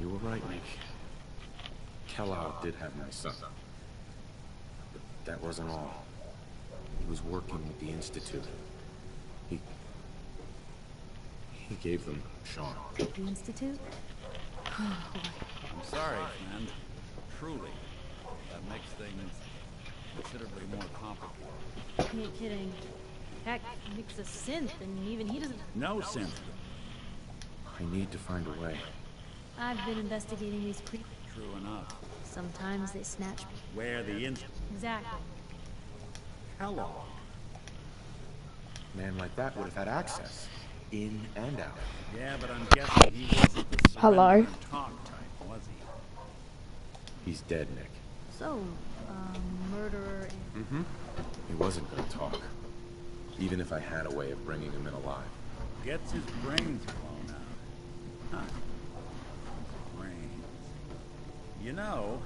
You were right, Nick. Kellogg did have my son. But that wasn't all. He was working with the Institute. He gave them Sean. The Institute? Oh, boy. I'm sorry, friend. Truly. That makes things considerably more complicated. You ain't kidding. Heck, Nick's a synth, and even he doesn't... No synth. I need to find a way. I've been investigating these creatures. True enough. Sometimes they snatch... Where the Exactly. Kellogg. A man like that would have had access. In and out. Yeah, but I'm guessing he wasn't the Hello. surrender and talk type, was he? He's dead, Nick. So, murderer and... Mm-hmm. He wasn't gonna talk. Even if I had a way of bringing him in alive. Gets his brains blown out. Huh. Brains. You know...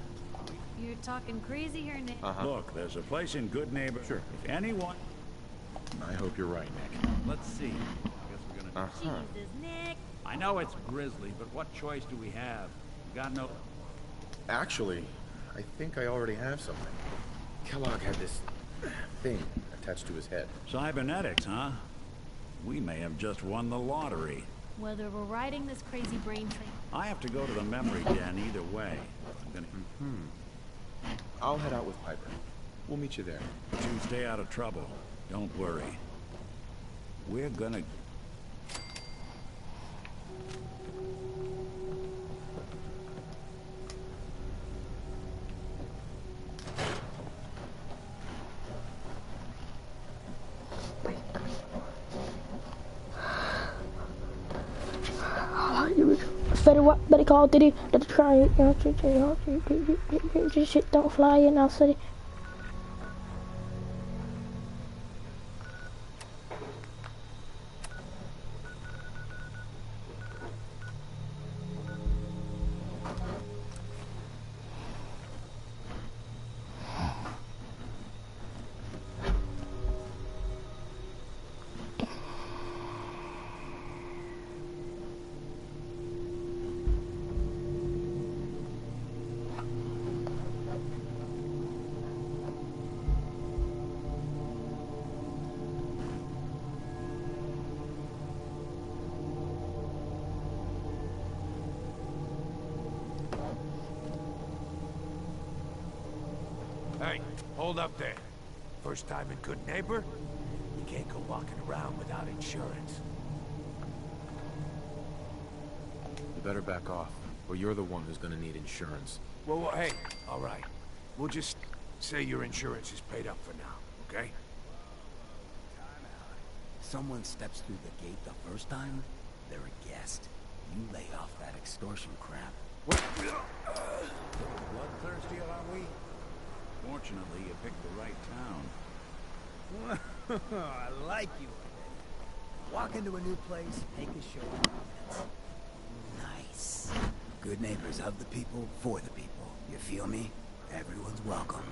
You're talking crazy here, Nick. Look, there's a place in Good Neighbor. Sure. If anyone... I hope you're right, Nick. Let's see. I guess we're gonna... Jesus, Nick. I know it's grisly, but what choice do we have? We got no... Actually, I think I already have something. Kellogg had this thing attached to his head. Cybernetics, huh? We may have just won the lottery. Whether we're riding this crazy brain train... I have to go to the memory den either way. I'm gonna... I'll head out with Piper. We'll meet you there. You stay out of trouble. Don't worry. We're gonna... Better what? Better Call of Duty. Better try it. Shit don't fly in our city. Hey, hold up there. First time in Good Neighbor? You can't go walking around without insurance. You better back off, or you're the one who's gonna need insurance. Well, hey, all right. We'll just say your insurance is paid up for now, okay? Someone steps through the gate the first time, they're a guest. You lay off that extortion crap. Bloodthirsty, are we? Fortunately, you picked the right town. I like you. Walk into a new place, take a show of profits. Nice. Good neighbors of the people, for the people. You feel me? Everyone's welcome.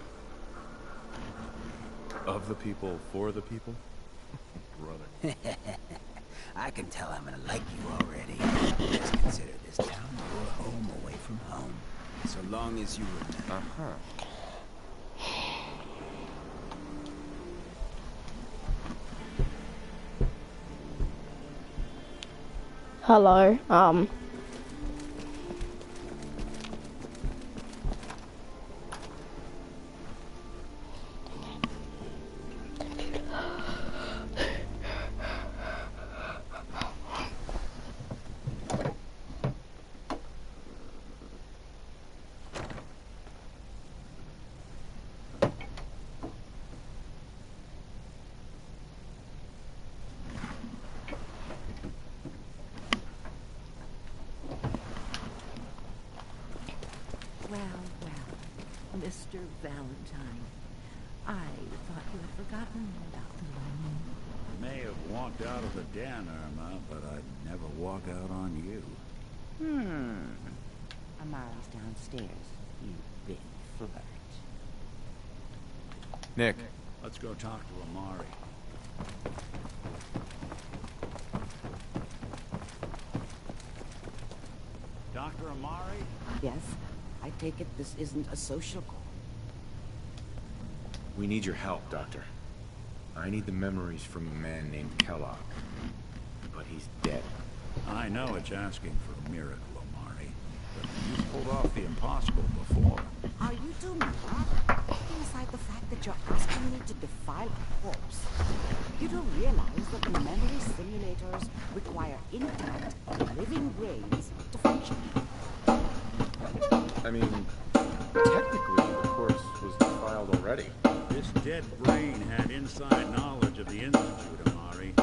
Of the people, for the people? Brother. I can tell I'm gonna like you already. Just consider this town your home away from home. So long as you remember. Hello. Well, Mr. Valentine, I thought you had forgotten about the loan. I may have walked out of the den, Irma, but I'd never walk out on you. Amari's downstairs. You big flirt. Nick. Let's go talk to Amari. Dr. Amari? Yes, I take it this isn't a social call. We need your help, Doctor. I need the memories from a man named Kellogg. But he's dead. I know it's asking for a miracle, Amari. But you've pulled off the impossible before. Are you two mad? Putting aside the fact that you're asking me to defile a corpse, you don't realize that the memory simulators require intact, living brains to function. I mean, technically, the corpse was defiled already. This dead brain had inside knowledge of the Institute, Amari.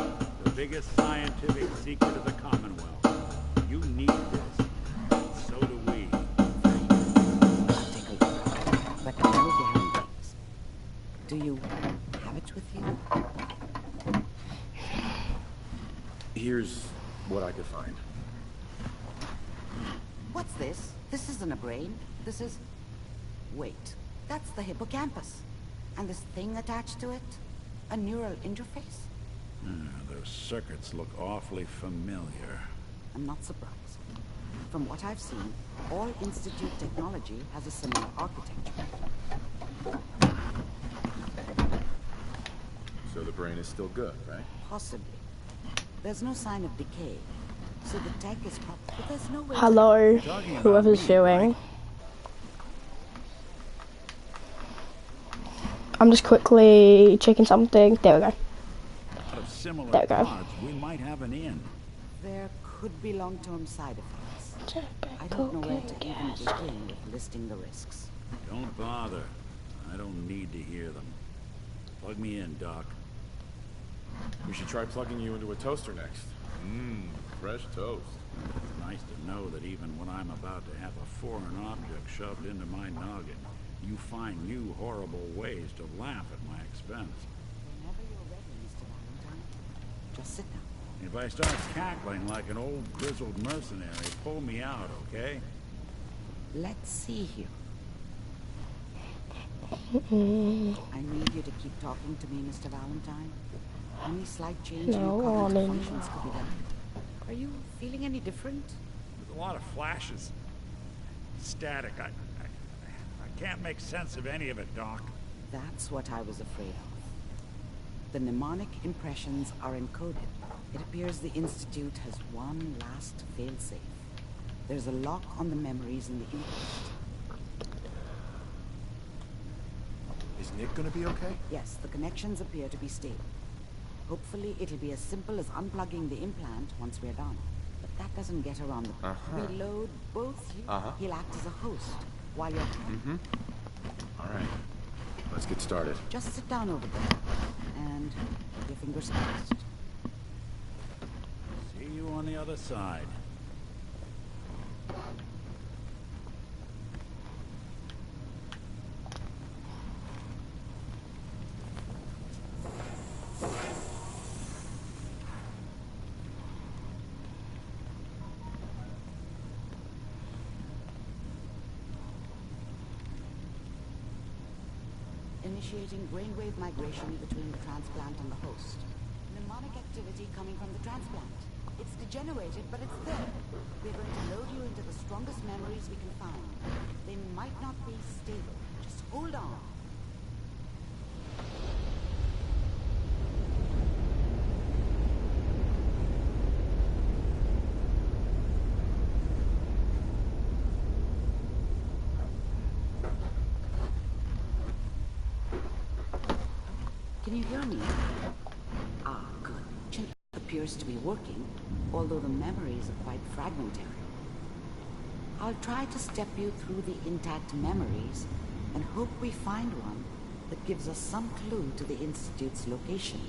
The biggest scientific secret of the Commonwealth. You need this. So do we. I'll take a look. But I know behind things. Do you have it with you? Here's what I could find. What's this? This isn't a brain. This is... Wait. That's the hippocampus. And this thing attached to it? A neural interface? Those circuits look awfully familiar. I'm not surprised. From what I've seen, all Institute technology has a similar architecture. So the brain is still good, right? Possibly. There's no sign of decay. So the tech is but there's no way Hello, whoever's viewing. I'm just quickly checking something. There we go. Out of similar There we go. odds, we might have an in. There could be long-term side effects. I don't know where to even begin with listing the risks. Don't bother. I don't need to hear them. Plug me in, Doc. We should try plugging you into a toaster next. Fresh toast. It's nice to know that even when I'm about to have a foreign object shoved into my noggin, you find new horrible ways to laugh at my expense. Whenever you're ready, Mr. Valentine, just sit down. If I start cackling like an old grizzled mercenary, pull me out, okay? Let's see here. I need you to keep talking to me, Mr. Valentine. Any slight change in your cognitive functions could be done. Are you feeling any different? There's a lot of flashes. Static. I can't make sense of any of it, Doc. That's what I was afraid of. The mnemonic impressions are encoded. It appears the Institute has one last failsafe. There's a lock on the memories in the implant. Is Nick gonna be okay? Yes, the connections appear to be stable. Hopefully, it'll be as simple as unplugging the implant once we're done. But that doesn't get around the... Reload both you. He'll act as a host while you're... All right. Let's get started. Just sit down over there. And keep your fingers crossed. See you on the other side. Initiating brainwave migration between the transplant and the host. Mnemonic activity coming from the transplant. It's degenerated, but it's there. We're going to load you into the strongest memories we can find. They might not be stable. Just hold on. Can you hear me? Ah, good. Chip appears to be working, although the memories are quite fragmentary. I'll try to step you through the intact memories and hope we find one that gives us some clue to the Institute's location.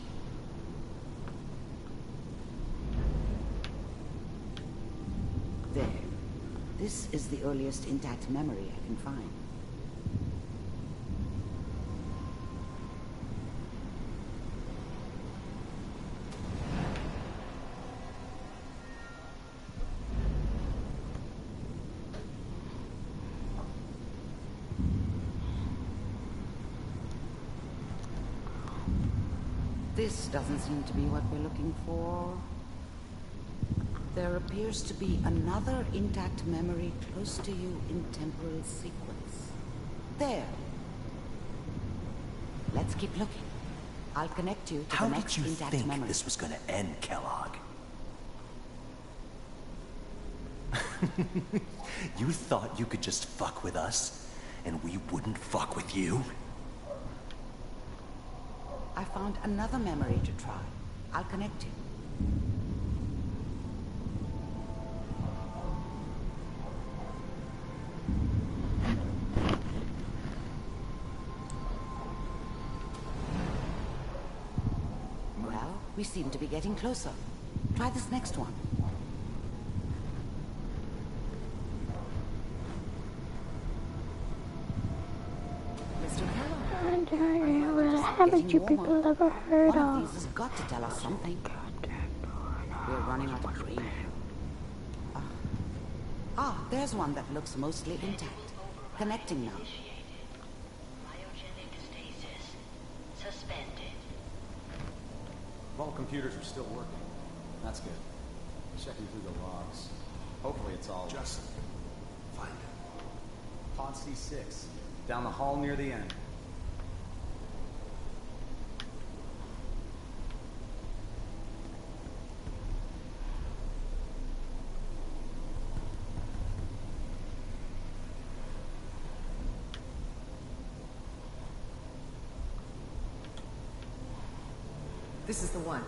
There. This is the earliest intact memory I can find. This doesn't seem to be what we're looking for. There appears to be another intact memory close to you in temporal sequence. There. Let's keep looking. I'll connect you to How the next did you intact think memory. this was gonna end, Kellogg? You thought you could just fuck with us, and we wouldn't fuck with you? I found another memory to try. I'll connect you. Well, we seem to be getting closer. Try this next one. Mr. Hello. Haven't you people ever heard One of of? these has got to tell us something. We're running out of brain. There's one that looks mostly intact. Connecting now. Cryogenic stasis suspended. All computers are still working. That's good. Checking through the logs. Hopefully it's all... Justin, find it. Pod C6. Down the hall near the end. This is the one.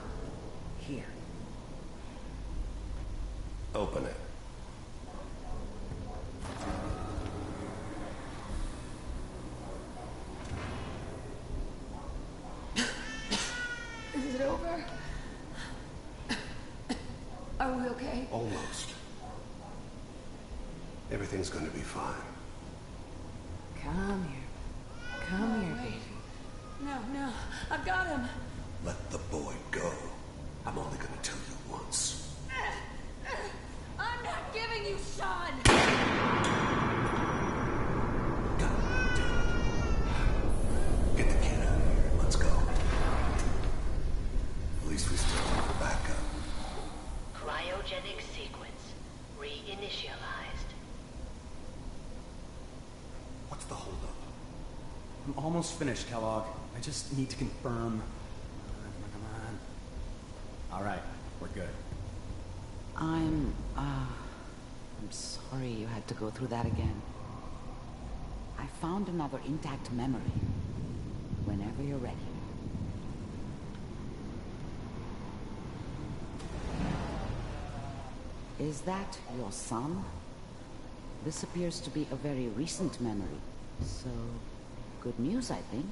Here. Open it. Is it over? Are we okay? Almost. Everything's gonna be fine. Come here. Come here, baby. No, I've got him. Let the boy go. I'm only gonna tell you once. I'm not giving you Sean. God damn it. Get the kid out of here. Let's go. At least we still have a backup. Cryogenic sequence reinitialized. What's the holdup? I'm almost finished, Kellogg. I just need to confirm. Come on. All right, we're good. I'm sorry you had to go through that again. I found another intact memory. Whenever you're ready. Is that your son? This appears to be a very recent memory. So, good news, I think.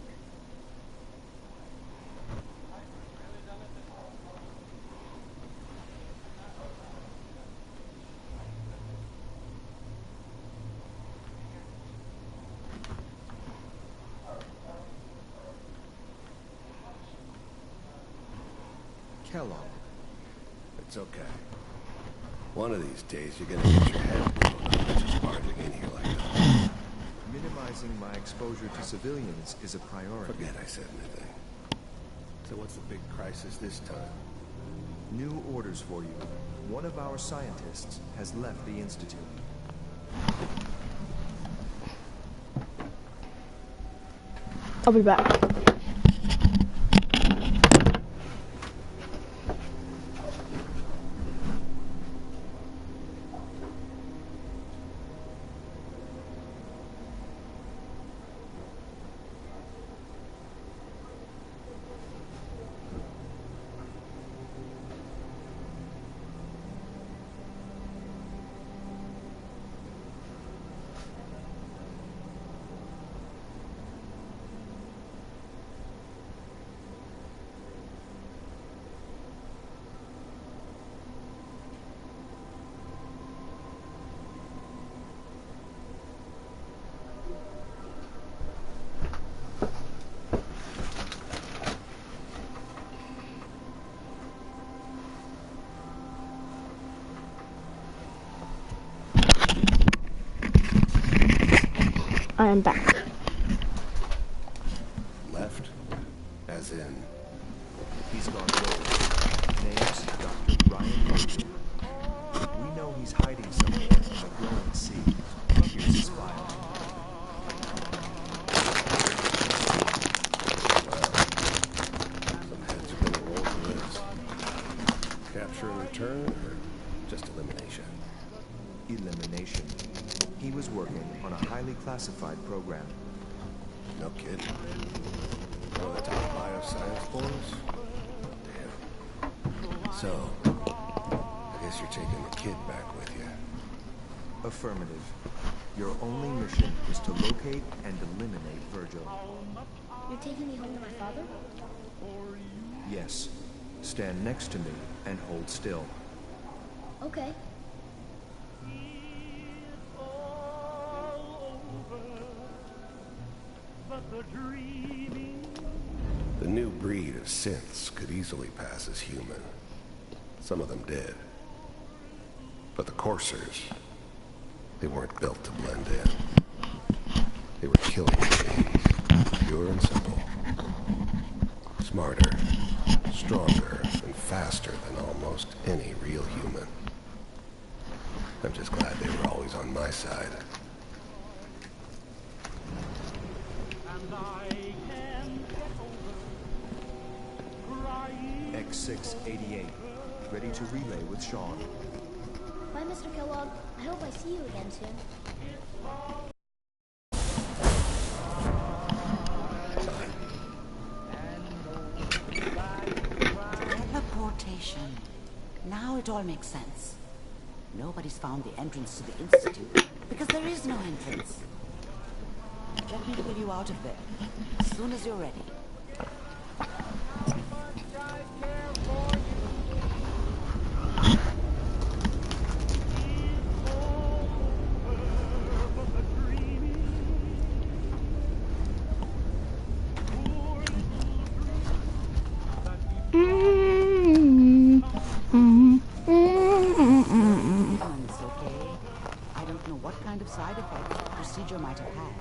Kellogg. It's okay. One of these days, you're gonna get your head blown off just barging in here like that. Minimizing my exposure to civilians is a priority. Forget I said anything. So what's the big crisis this time? New orders for you. One of our scientists has left the Institute. I'll be back. I am back. Left? As in... He's gone forward. Name's Dr. Ryan Logan. elimination. He was working on a highly classified program. No kidding. One of the top bioscience boys? Damn. So, I guess you're taking the kid back with you. Affirmative. Your only mission is to locate and eliminate Virgil. You're taking me home to my father? Yes. Stand next to me and hold still. Okay. The new breed of synths could easily pass as human. Some of them did. But the coursers, they weren't built to blend in. They were killing machines, pure and simple. Smarter, stronger, and faster than almost any real human. I'm just glad they were always on my side. X688, ready to relay with Sean. Bye, Mr. Kellogg. I hope I see you again soon. Teleportation. Now it all makes sense. Nobody's found the entrance to the Institute because there is no entrance. Let me pull you out of there as soon as you're ready. Side effects the procedure might have had.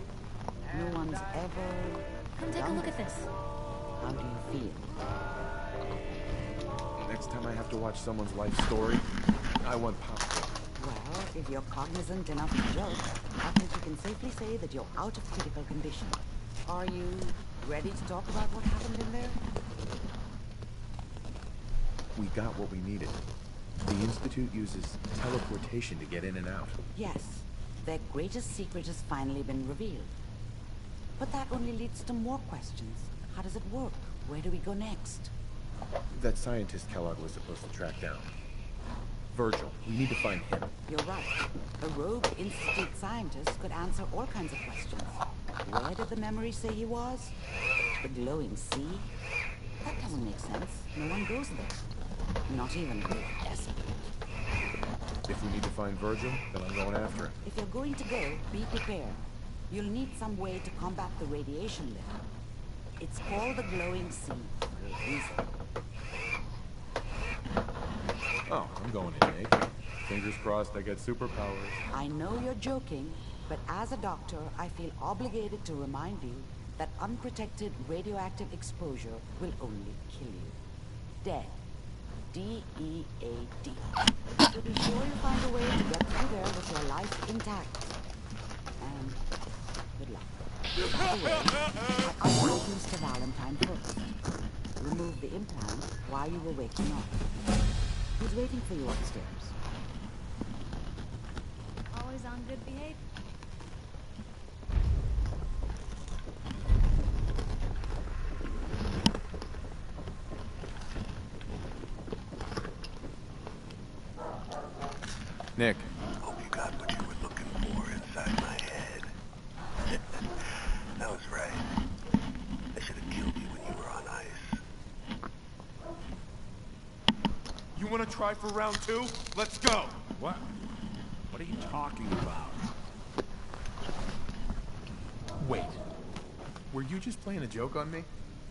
No one's ever... Come take a look at this. How do you feel? Next time I have to watch someone's life story, I want popcorn. Well, if you're cognizant enough to joke, I think you can safely say that you're out of critical condition. Are you ready to talk about what happened in there? We got what we needed. The Institute uses teleportation to get in and out. Yes. Their greatest secret has finally been revealed. But that only leads to more questions. How does it work? Where do we go next? That scientist Kellogg was supposed to track down. Virgil. We need to find him. You're right. A rogue Institute scientist could answer all kinds of questions. Where did the memory say he was? The glowing sea? That doesn't make sense. No one goes there. Not even the desperate. If we need to find Virgil, then I'm going after him. If you're going to go, be prepared. You'll need some way to combat the radiation level. It's called the glowing sea for a reason. Oh, I'm going in, Nick. Fingers crossed I get superpowers. I know you're joking, but as a doctor, I feel obligated to remind you that unprotected radioactive exposure will only kill you. Dead. D-E-A-D. So be sure you find a way to get through there with your life intact. And good luck. By the way, I unlocked Mr. Valentine first. Remove the implant while you were waking up. He's waiting for you upstairs. Always on good behavior. Nick. Hope you got what you were looking for inside my head. That was right. I should have killed you when you were on ice. You want to try for round 2? Let's go! What? What are you talking about? Wait. Were you just playing a joke on me?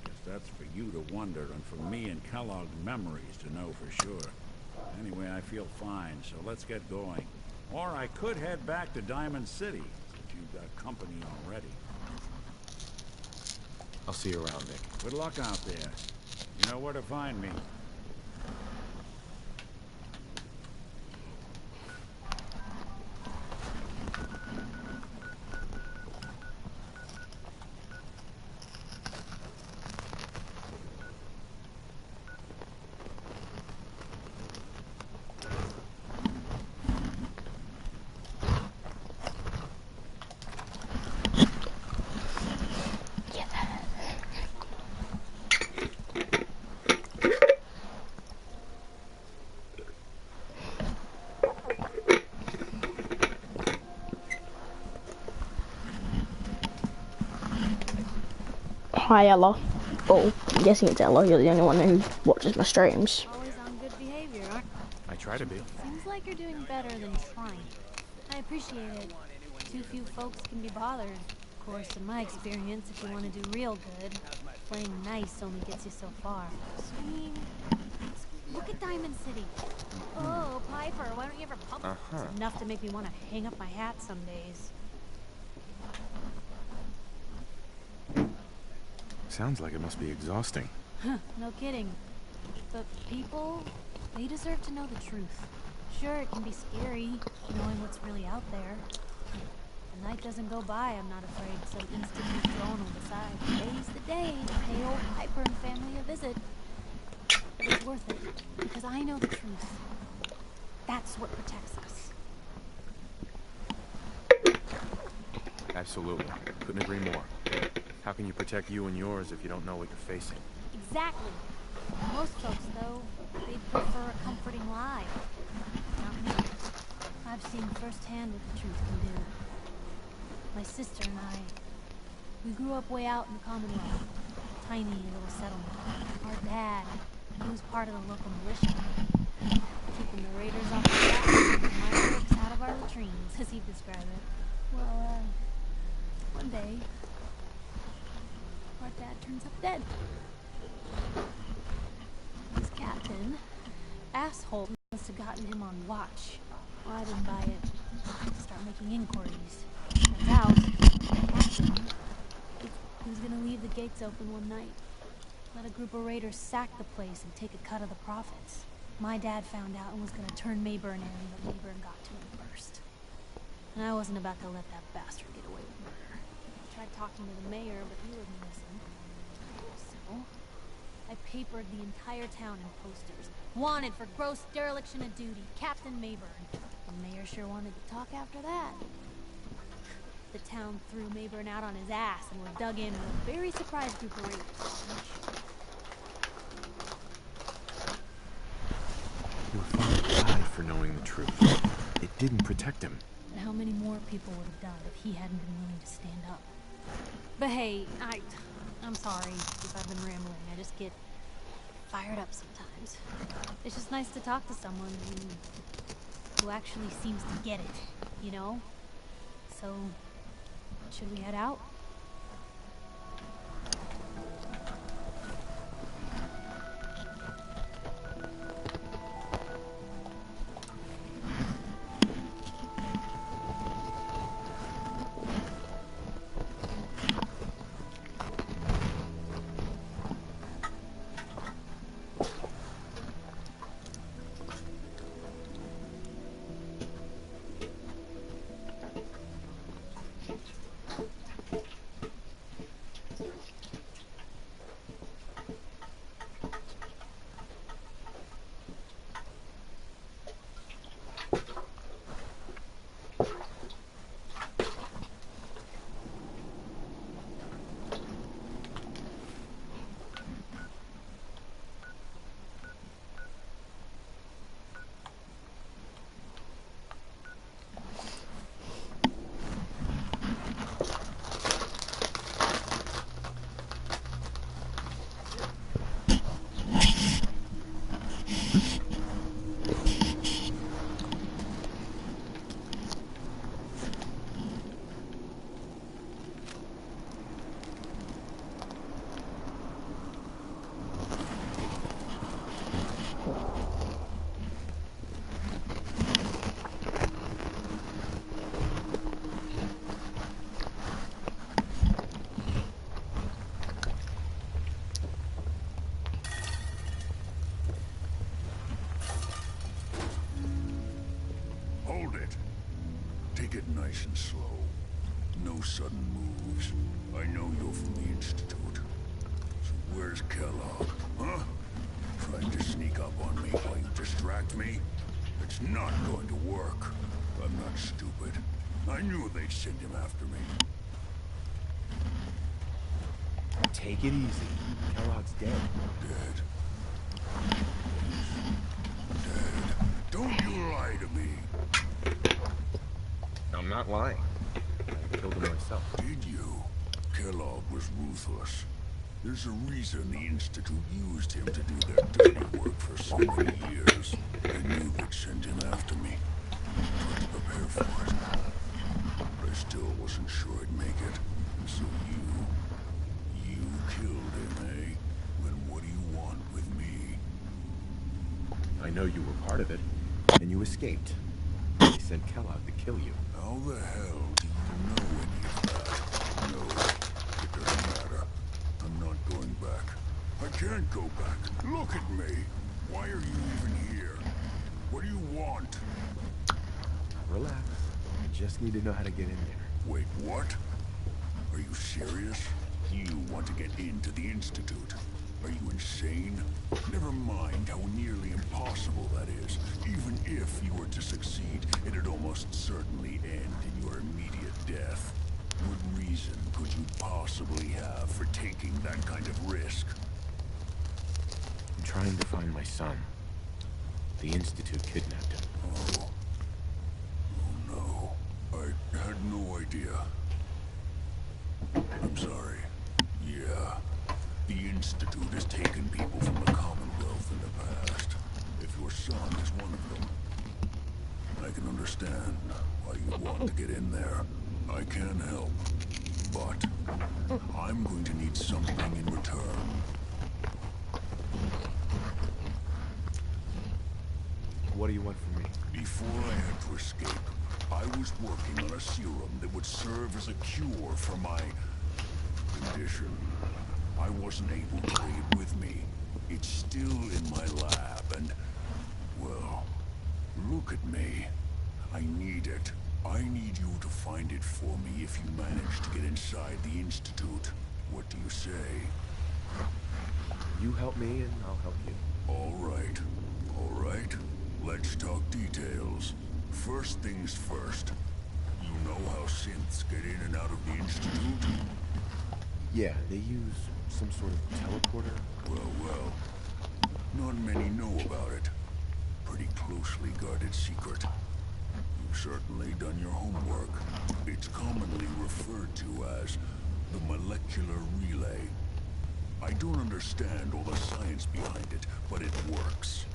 Guess that's for you to wonder and for me and Kellogg's memories to know for sure. Anyway, I feel fine, so let's get going. Or I could head back to Diamond City, if you've got company already. I'll see you around, Nick. Good luck out there. You know where to find me. Hi, Ella. Oh, I'm guessing it's Ella. You're the only one who watches my streams. Always on good behavior, aren't I try to be. Seems like you're doing better than trying. I appreciate it. Too few folks can be bothered. Of course, in my experience, if you want to do real good, playing nice only gets you so far. Swing. Look at Diamond City. Oh, Piper, why don't you ever pump? It's enough to make me want to hang up my hat some days. Sounds like it must be exhausting. Huh, no kidding. But people, they deserve to know the truth. Sure, it can be scary, knowing what's really out there. The night doesn't go by, I'm not afraid some institute drone will decide today's the day to pay old Piper and family a visit. But it's worth it, because I know the truth. That's what protects us. Absolutely. Couldn't agree more. How can you protect you and yours if you don't know what you're facing? Exactly. Most folks, though, they'd prefer a comforting lie. Not me. I've seen firsthand what the truth can do. My sister and I, we grew up way out in the Commonwealth. Tiny little settlement. Our dad, he was part of the local militia. Keeping the raiders off our back and my folks out of our latrines, as he'd describe it. Well, one day, our dad turns up dead. His captain, asshole, must have gotten him on watch. Well, I didn't buy it. Start making inquiries. Turns out, the captain, he was gonna leave the gates open one night. Let a group of raiders sack the place and take a cut of the profits. My dad found out and was gonna turn Mayburn in, but Mayburn got to him first. And I wasn't about to let that bastard get away with murder. I tried talking to the mayor, but he wouldn't listen. So, I papered the entire town in posters. Wanted for gross dereliction of duty, Captain Mayburn. The mayor sure wanted to talk after that. The town threw Mayburn out on his ass and were dug in with a very surprised group of raiders. Your father died for knowing the truth. It didn't protect him. And how many more people would have died if he hadn't been willing to stand up? But hey, I'm sorry if I've been rambling. I just get fired up sometimes. It's just nice to talk to someone who actually seems to get it, you know? So, should we head out? Take it nice and slow. No sudden moves. I know you're from the Institute. So where's Kellogg, huh? Trying to sneak up on me while you distract me? It's not going to work. I'm not stupid. I knew they'd send him after me. Take it easy. Kellogg's dead. Dead. Dead. Don't you lie to me. I'm not lying. I killed him myself. Did you? Kellogg was ruthless. There's a reason the Institute used him to do their dirty work for so many years. I knew they'd send him after me. I tried to prepare for it. But I still wasn't sure I'd make it. And so you killed him, eh? Then what do you want with me? I know you were part of it, and you escaped. They sent Kellogg to kill you. How the hell do you know any of that? No, it doesn't matter. I'm not going back. I can't go back. Look at me. Why are you even here? What do you want? Relax. I just need to know how to get in there. Wait, what? Are you serious? You want to get into the Institute? Are you insane? Never mind how nearly impossible that is. Even if you were to succeed, it'd almost certainly end in your immediate death. What reason could you possibly have for taking that kind of risk? I'm trying to find my son. The Institute kidnapped him. Oh no. I had no idea. I'm sorry. Yeah. The Institute has taken people from the Commonwealth in the past. If your son is one of them, I can understand why you want to get in there. I can help, but I'm going to need something in return. What do you want from me? Before I had to escape, I was working on a serum that would serve as a cure for my condition. I wasn't able to take it with me. It's still in my lab, and, well, look at me. I need it. I need you to find it for me if you manage to get inside the Institute. What do you say? You help me and I'll help you. All right. All right. Let's talk details. First things first. You know how synths get in and out of the Institute? Yeah, they use some sort of teleporter. Well. Not many know about it. Pretty closely guarded secret. You've certainly done your homework. It's commonly referred to as the molecular relay. I don't understand all the science behind it, but it works.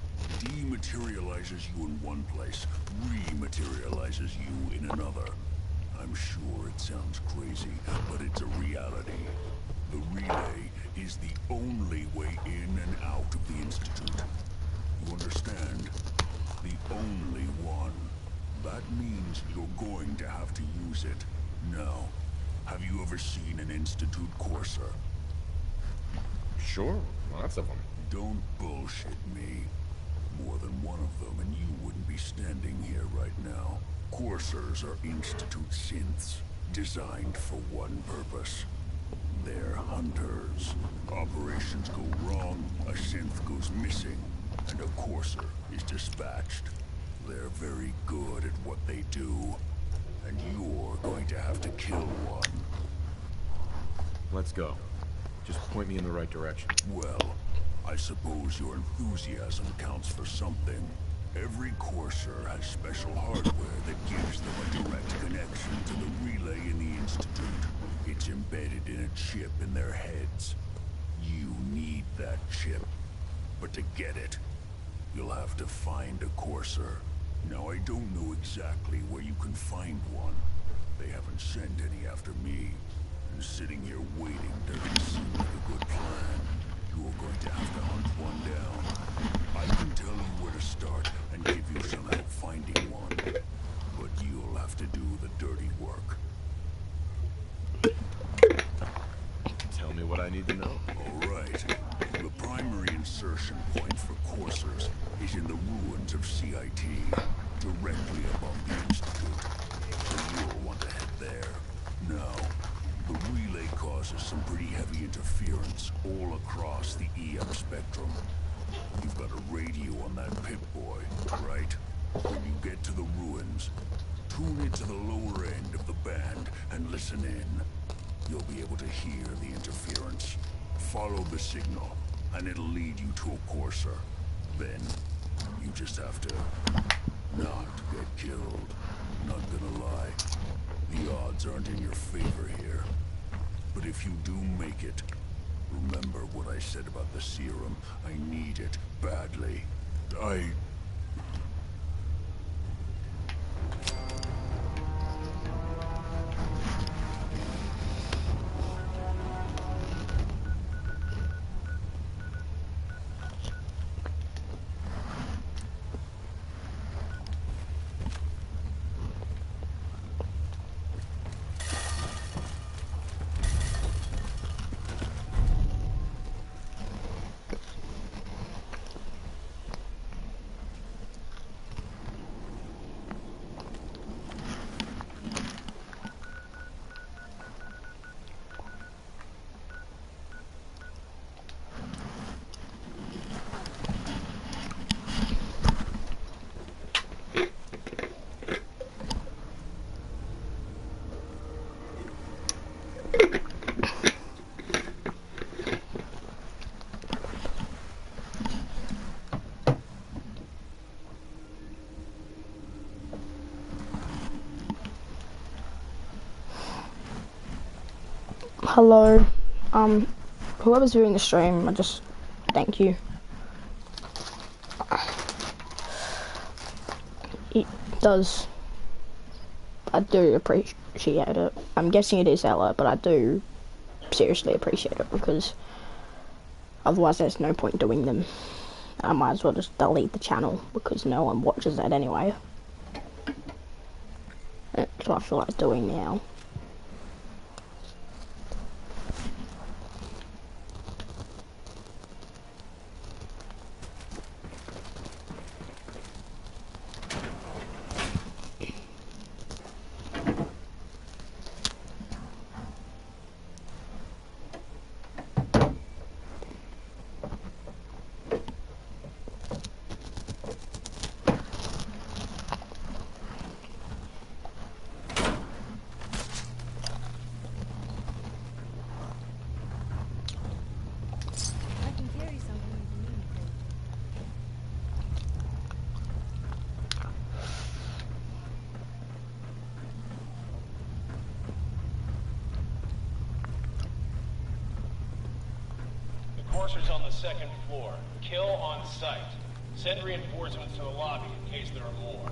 Dematerializes you in one place, rematerializes you in another. I'm sure it sounds crazy, but it's a reality. The relay is the only way in and out of the Institute. You understand? The only one. That means you're going to have to use it. Now, have you ever seen an Institute courser? Sure, lots of them. Don't bullshit me. More than one of them, and you wouldn't be standing here right now. Coursers are Institute synths, designed for one purpose. They're hunters. Operations go wrong, a synth goes missing, and a courser is dispatched. They're very good at what they do, and you're going to have to kill one. Let's go. Just point me in the right direction. Well, I suppose your enthusiasm counts for something. Every courser has special hardware that gives them a direct connection to the relay in the Institute. It's embedded in a chip in their heads. You need that chip. But to get it, you'll have to find a courser. Now, I don't know exactly where you can find one. They haven't sent any after me. And sitting here waiting doesn't seem like a good plan. You're going to have to hunt one down. I can tell you where to start and give you some help finding one. But you'll have to do the dirty work. Tell me what I need to know. All right. The primary insertion point for coursers is in the ruins of CIT, directly above the Institute. So you'll want to head there. Now, the relay causes some pretty heavy interference all across the EM spectrum. You've got a radio on that Pip-Boy, right? When you get to the ruins, tune it to the lower end of the band and listen in. You'll be able to hear the interference. Follow the signal, and it'll lead you to a courser. Then, you just have to not get killed. Not gonna lie, the odds aren't in your favor here. But if you do make it, Remember what I said about the serum? I need it badly. I... Hello, whoever's viewing the stream, I just thank you. It does, I do appreciate it. I'm guessing it is Ella, but I do seriously appreciate it because otherwise there's no point doing them. I might as well just delete the channel because no one watches that anyway. That's what I feel like doing now. Coursers on the second floor. Kill on sight. Send reinforcements to the lobby in case there are more.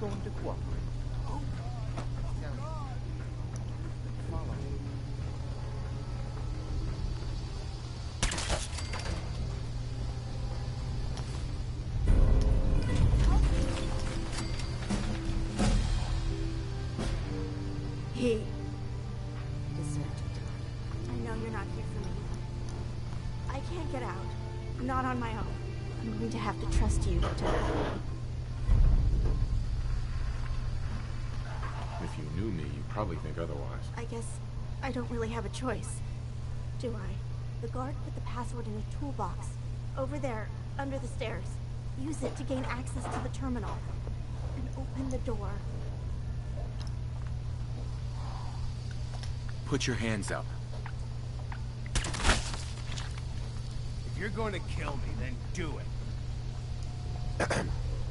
going to cooperate. Follow me. He deserved to die. I know you're not here for me. I can't get out. I'm not on my own. I'm going to have to trust you to... If you knew me, you'd probably think otherwise. I guess I don't really have a choice. Do I? The guard put the password in a toolbox. Over there, under the stairs. Use it to gain access to the terminal. And open the door. Put your hands up. If you're going to kill me, then do it.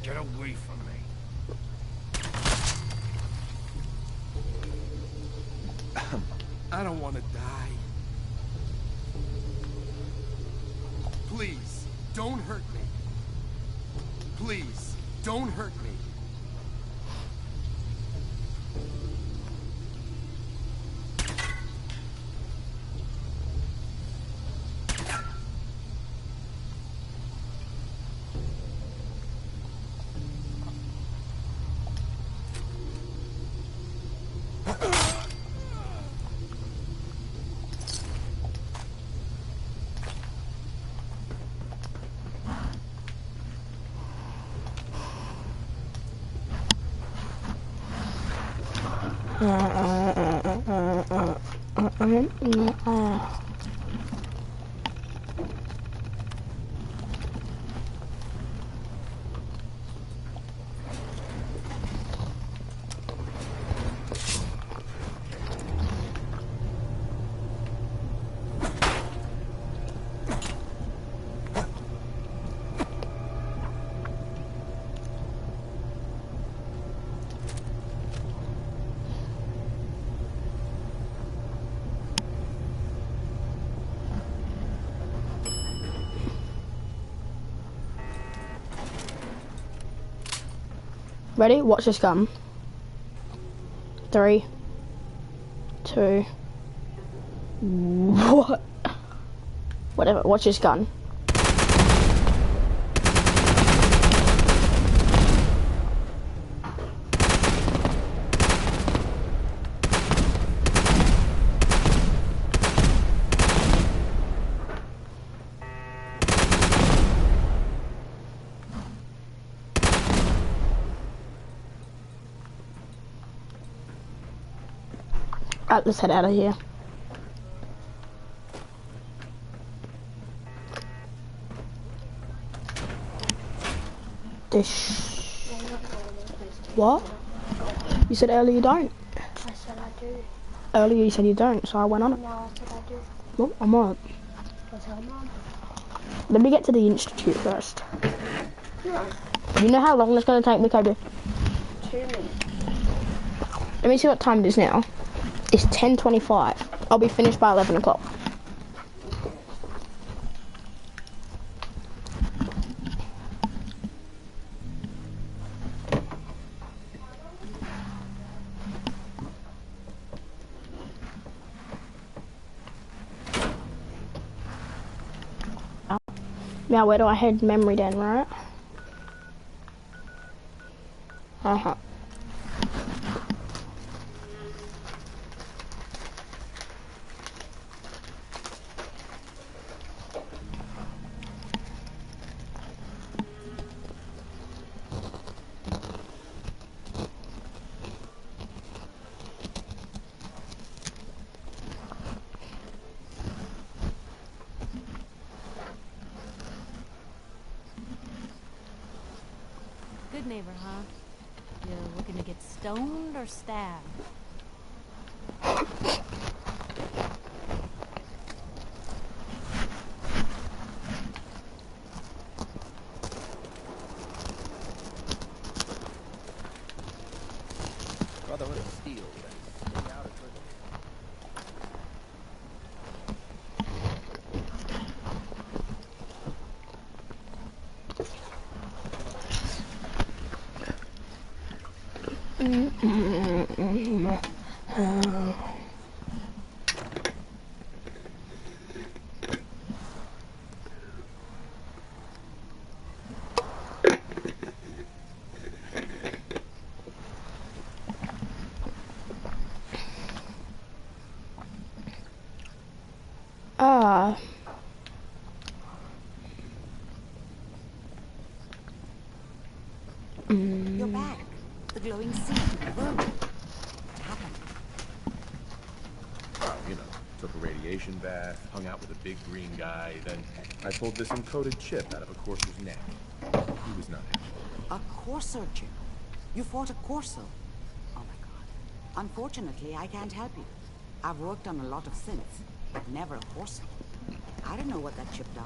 Get away from me. I don't want to die. Please, don't hurt me. Please, don't hurt me. Ready? Watch this gun. 3, 2, what? Whatever, watch this gun. Alright, let's head out of here. What? You said earlier you don't? I said I do. Earlier you said you don't, so I went on it. No, I said I do. Well, I'm on it. Don't tell Mom. Let me get to the institute first. No. You know how long it's going to take me, Kobe? 2 minutes. Let me see what time it is now. It's 10:25. I'll be finished by 11 o'clock. Now where do I head? Memory den, right? Uh-huh. Good neighbor, huh? You're looking to get stoned or stabbed? Brotherhood of Steel. Stay out of prison. You're back. The glowing seed. What happened? You know, took a radiation bath, hung out with a big green guy, then I pulled this encoded chip out of a courser's neck. He was not happy. A courser chip? You fought a courser? Oh my god. Unfortunately, I can't help you. I've worked on a lot of synths, but never a courser. I don't know what that chip does,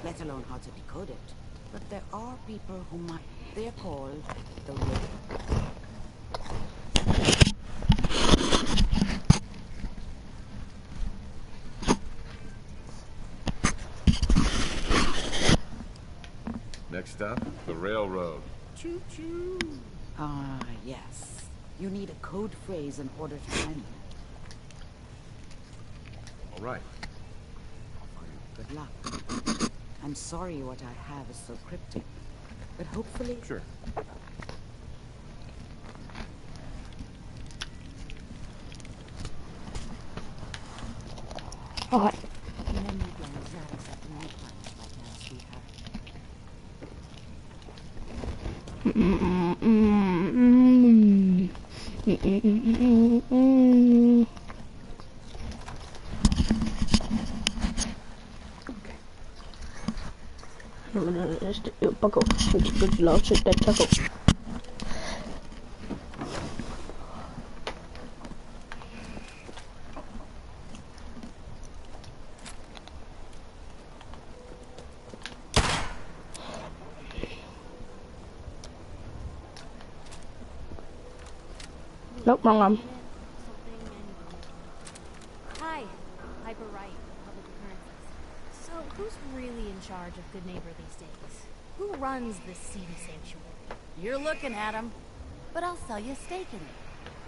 let alone how to decode it. But there are people who might. They're called the Ray. Next up, the railroad. Choo-choo. Ah, yes. You need a code phrase in order to find them. All right. Good luck. I'm sorry what I have is so cryptic, but hopefully... Sure. Alright. Paco, good love, shit that taco. Nope, wrong one. Hi, Piper Wright, Public Occurrences. So, who's really in charge of Good Neighbor these days? Who runs this seedy sanctuary? You're looking at him. But I'll sell you a stake in it.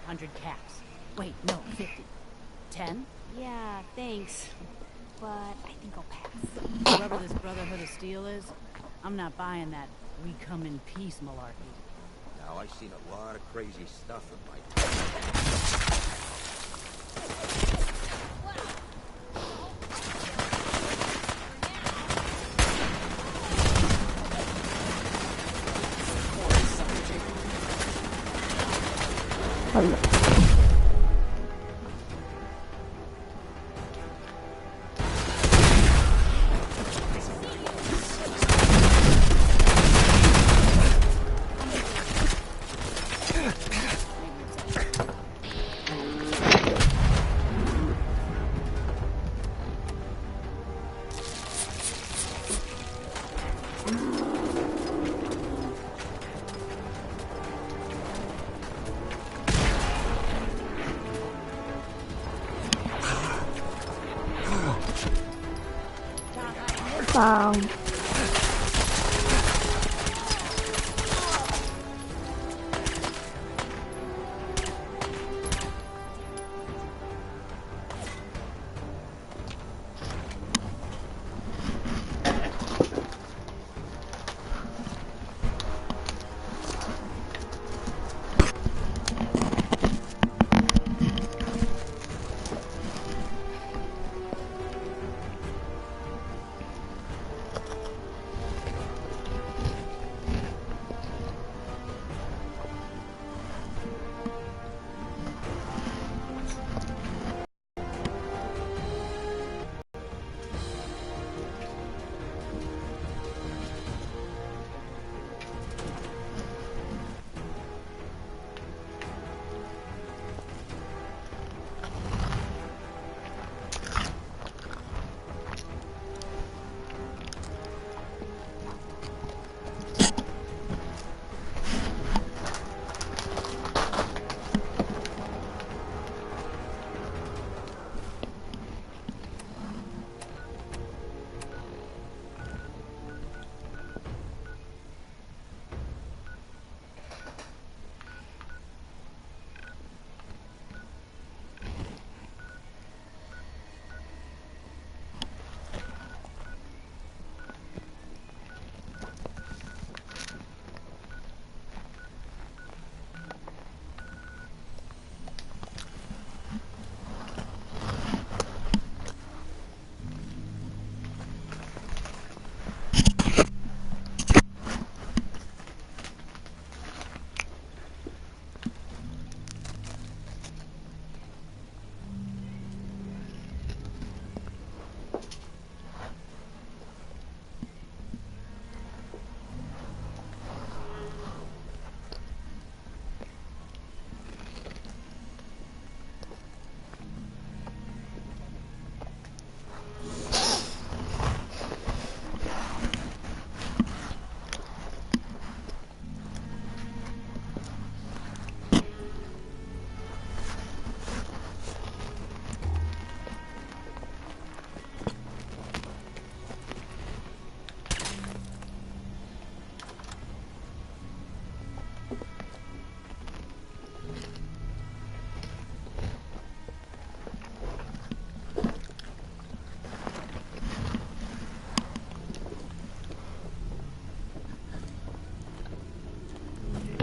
100 caps. Wait, no, 50. 10? Yeah, thanks. But I think I'll pass. Whoever this Brotherhood of Steel is, I'm not buying that we come in peace malarkey. Now, I've seen a lot of crazy stuff in my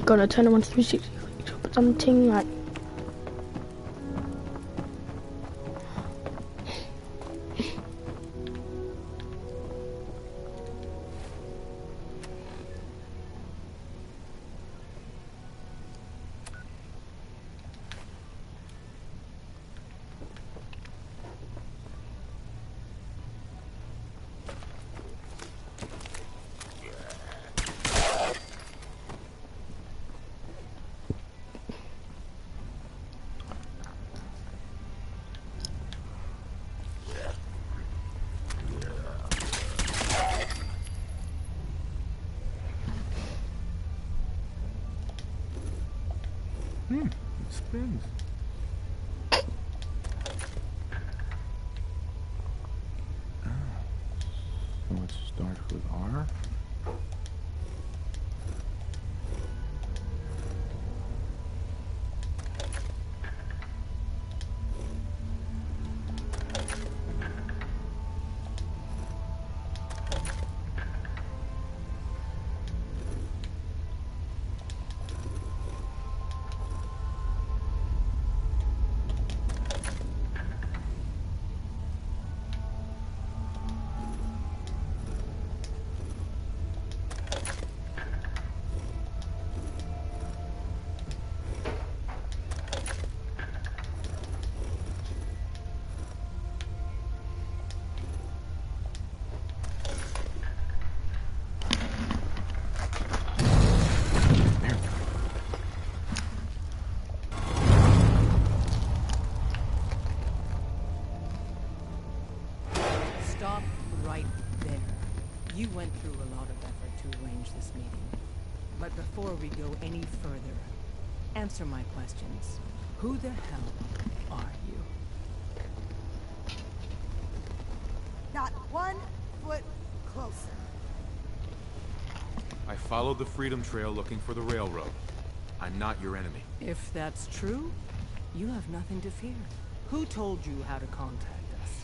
gonna turn on 360 or something like. It spins. So it starts with R. Stop right there. You went through a lot of effort to arrange this meeting. But before we go any further, answer my questions. Who the hell are you? Not 1 foot closer. I followed the Freedom Trail looking for the railroad. I'm not your enemy. If that's true, you have nothing to fear. Who told you how to contact us?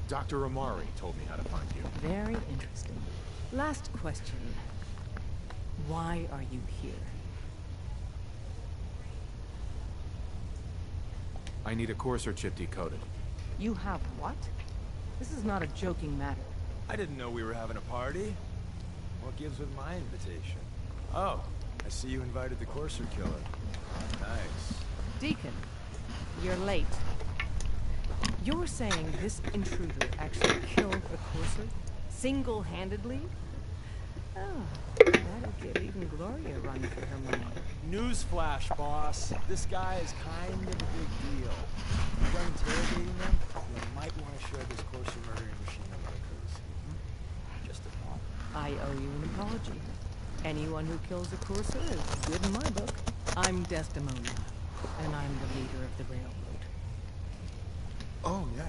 Dr. Amari told me how to find you. Very interesting. Last question. Why are you here? I need a Courser chip decoded. You have what? This is not a joking matter. I didn't know we were having a party. What gives with my invitation? Oh, I see you invited the Courser killer. Nice. Deacon, you're late. You're saying this intruder actually killed the Courser? Single-handedly? Oh, that'll give even Gloria a run for her money. Newsflash, boss. This guy is kind of a big deal. If you're interrogating them, you might want to share this Courser murdering machine of records. Just a thought. I owe you an apology. Anyone who kills a Courser is good in my book. I'm Desdemona, and I'm the leader of the railroad. Oh, yeah.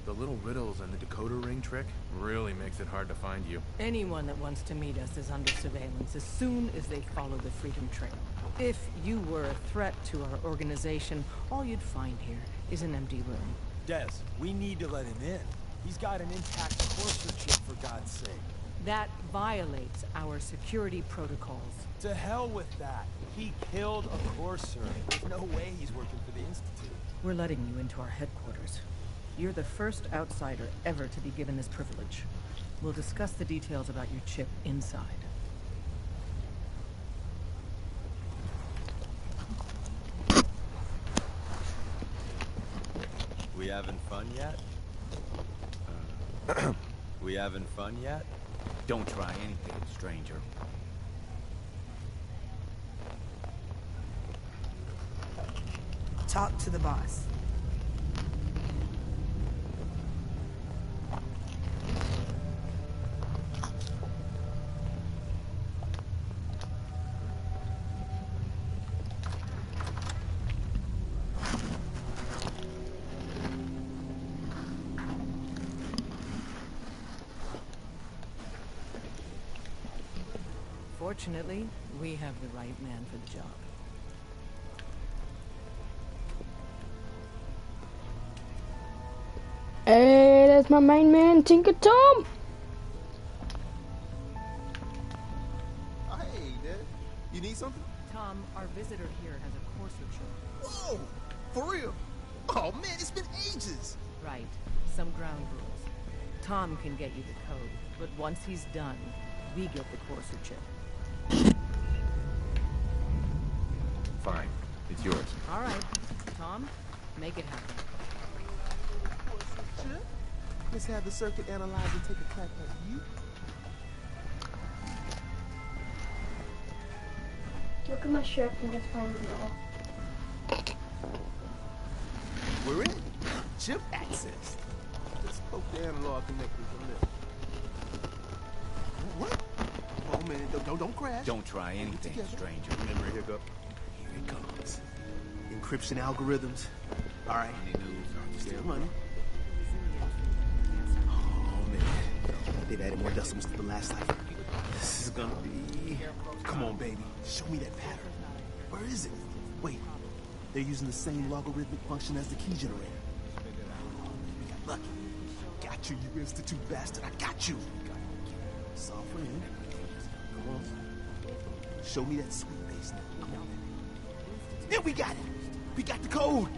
The little riddles and the decoder ring trick really makes it hard to find you. Anyone that wants to meet us is under surveillance as soon as they follow the Freedom Trail. If you were a threat to our organization, all you'd find here is an empty room. Des, we need to let him in. He's got an intact Courser chip, for God's sake. That violates our security protocols. To hell with that. He killed a Courser. There's no way he's working for the Institute. We're letting you into our headquarters. You're the first outsider ever to be given this privilege. We'll discuss the details about your chip inside. We having fun yet? We having fun yet? Don't try anything, stranger. Talk to the boss. Fortunately, we have the right man for the job. Hey, that's my main man, Tinker Tom. Hey, dude. You need something? Tom, our visitor here has a courser chip. Whoa! For real? Oh man, it's been ages! Right. Some ground rules. Tom can get you the code, but once he's done, we get the courser chip. Fine. It's yours. All right. Tom, make it happen. Chip? Let's have the circuit analyzer take a crack at you. Look at my shirt and just find the wall. We're in. Chip access. Just poke the analog connectors a little. What? Oh man, don't crash. Don't try anything, stranger. Memory hiccup. Here it comes. Encryption algorithms. All right. Still running. Oh man, they've added more decimals to the last cipher. This is gonna be. Come on, baby. Show me that pattern. Where is it? Wait. They're using the same logarithmic function as the key generator. Oh, we got lucky. Got you, you institute bastard. I got you. Soft friend. Come on. Show me that sweet bass note. Come on, baby. Then we got it. We got the code.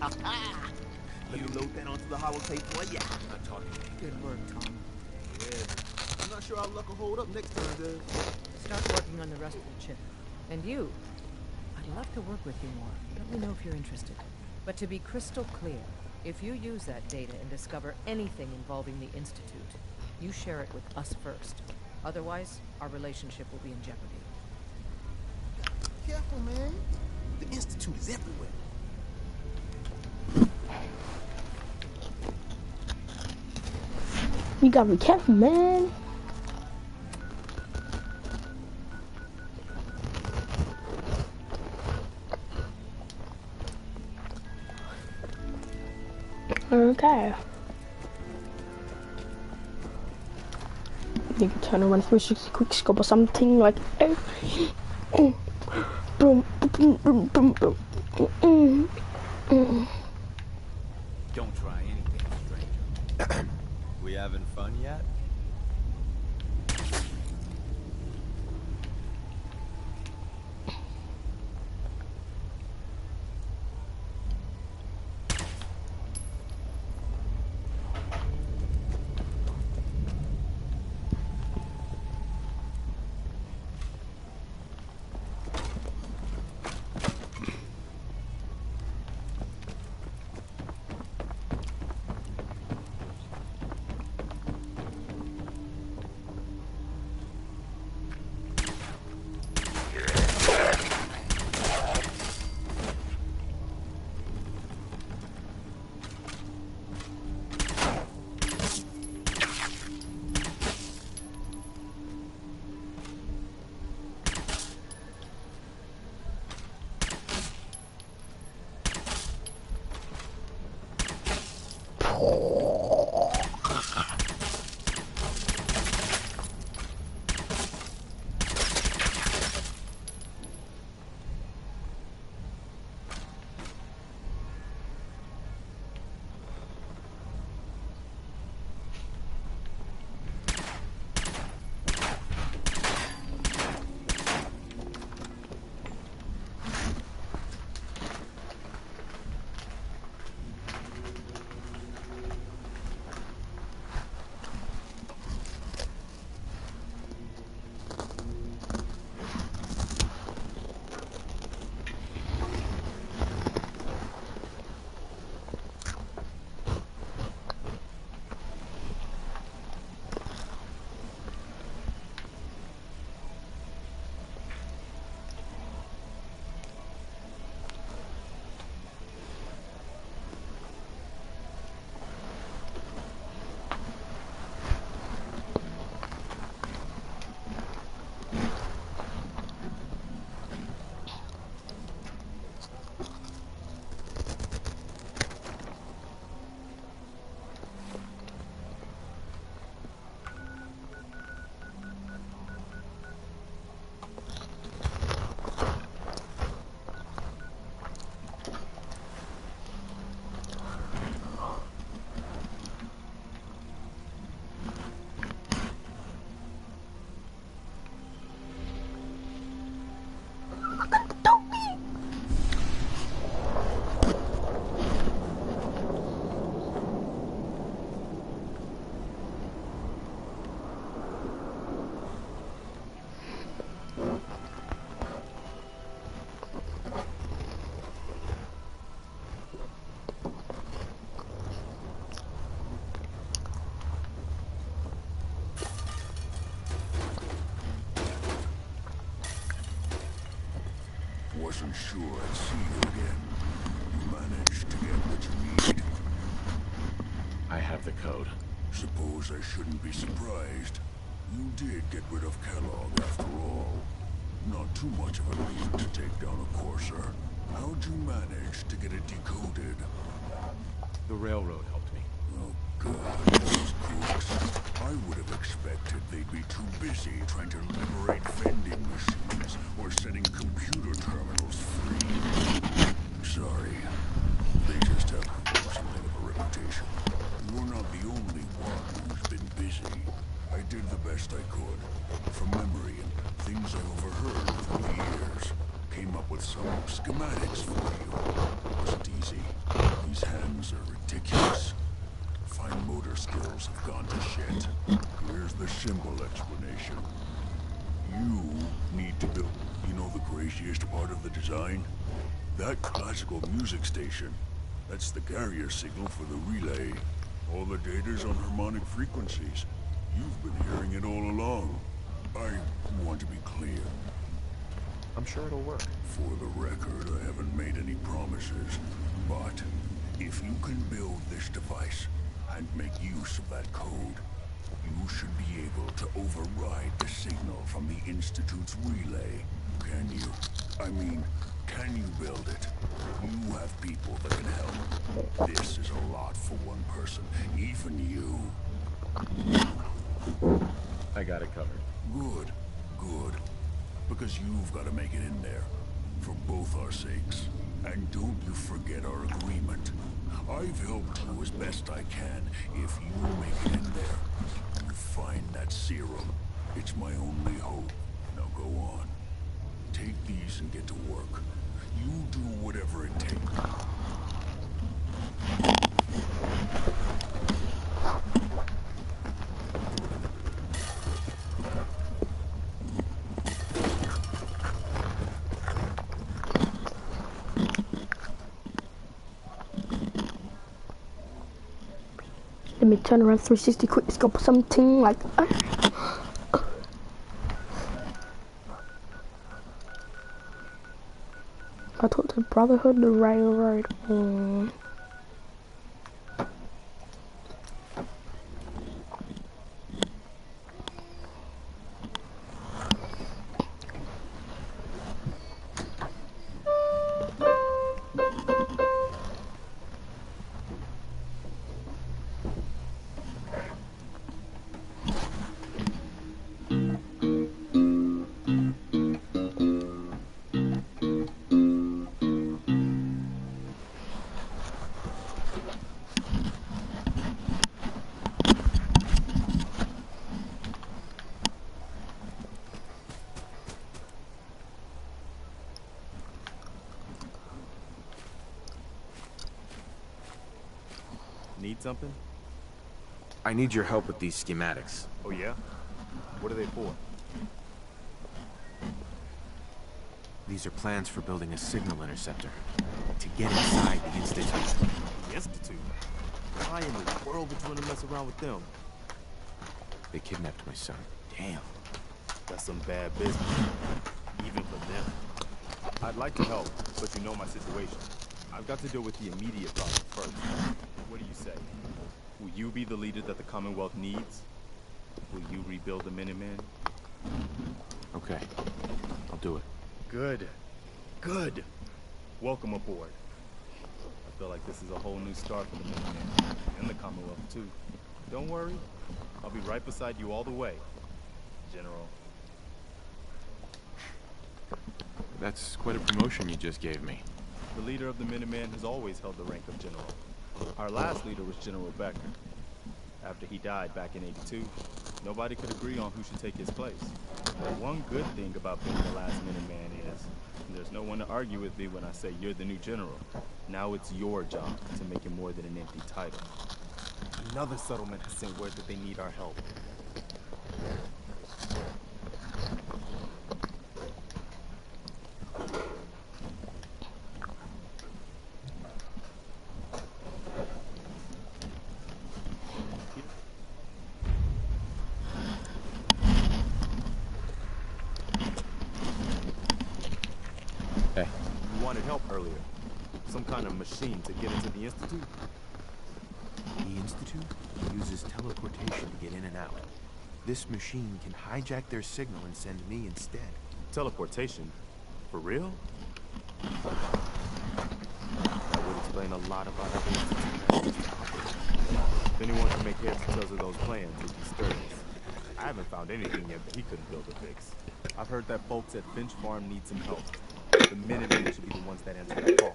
Let me load that onto the holotape for ya. I'm talking. Good work, Tom. Yeah. I'm not sure our luck will hold up next time, Dad. Start working on the rest of the chip. And you, I'd love to work with you more. Let me know if you're interested. But to be crystal clear, if you use that data and discover anything involving the Institute, you share it with us first. Otherwise, our relationship will be in jeopardy. Careful, man. The Institute is everywhere. You gotta be careful, man. Okay. You can turn around 360 quick scope or something like boom, boom, boom, boom, boom. Don't try anything, stranger. We having fun yet? wasn't sure I'd see you again. You managed to get what you need. I have the code. Suppose I shouldn't be surprised. You did get rid of Kellogg after all. Not too much of a leap to take down a Courser. How'd you manage to get it decoded? The railroad helped me. Oh God, those crooks. I would have expected they'd be too busy trying to liberate vending machines or setting computer terminals free. Sorry. They just have something of a reputation. You're not the only one who's been busy. I did the best I could. From memory and things I overheard through the years. Came up with some schematics for you. Wasn't easy. These hands are ridiculous. Fine motor skills have gone to shit. Here's the simple explanation. You need to build... You know the craziest part of the design? That classical music station. That's the carrier signal for the relay. All the data's on harmonic frequencies. You've been hearing it all along. I want to be clear. I'm sure it'll work. For the record, I haven't made any promises. But if you can build this device and make use of that code, you should be able to override the signal from the Institute's relay. Can you? I mean, can you build it? You have people that can help. This is a lot for one person, even you. I got it covered. Good, good. Because you've got to make it in there. For both our sakes. And don't you forget our agreement. I've helped you as best I can. If you make it in there, you find that serum. It's my only hope. Now go on. Take these and get to work. You do whatever it takes. Let me turn around 360 quick, let's go for something like I talked to Brotherhood, the Railroad. Need something? I need your help with these schematics. Oh yeah? What are they for? These are plans for building a signal interceptor. To get inside the Institute. The Institute? Why in the world would you want to mess around with them? They kidnapped my son. Damn. That's some bad business. Even for them. I'd like to help, but you know my situation. I've got to deal with the immediate problem first. What do you say? Will you be the leader that the Commonwealth needs? Will you rebuild the Minutemen? Okay. I'll do it. Good. Good. Welcome aboard. I feel like this is a whole new start for the Minutemen. And the Commonwealth, too. Don't worry. I'll be right beside you all the way, General. That's quite a promotion you just gave me. The leader of the Minutemen has always held the rank of General. Our last leader was General Becker. After he died back in '82, nobody could agree on who should take his place. But one good thing about being the last Minuteman is there's no one to argue with me when I say you're the new general. Now it's your job to make it more than an empty title. Another settlement has sent word that they need our help. Hey, You wanted help earlier. Some kind of machine to get into the Institute? The Institute uses teleportation to get in and out. This machine can hijack their signal and send me instead. Teleportation? For real? That would explain a lot about how the Institute manages to operate. If anyone can make heads or tails of those plans, it'd be Sturgis. I haven't found anything yet that he couldn't build or fix. I've heard that folks at Finch Farm need some help. The Minutemen should be the ones that answer that call.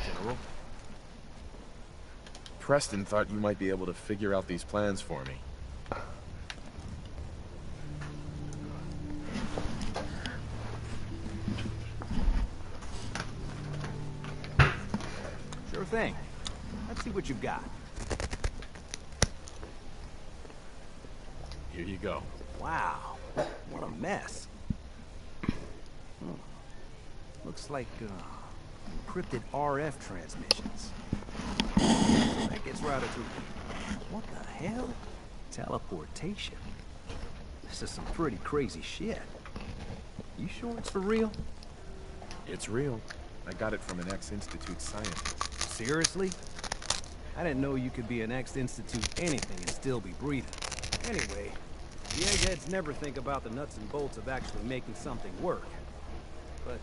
General? Preston thought you might be able to figure out these plans for me. Sure thing. Let's see what you've got. Here you go. Wow, what a mess. Looks like encrypted RF transmissions. That gets routed through. What the hell? Teleportation. This is some pretty crazy shit. You sure it's for real? It's real. I got it from an ex-Institute scientist. Seriously? I didn't know you could be an ex-Institute anything and still be breathing. Anyway, the eggheads never think about the nuts and bolts of actually making something work. But,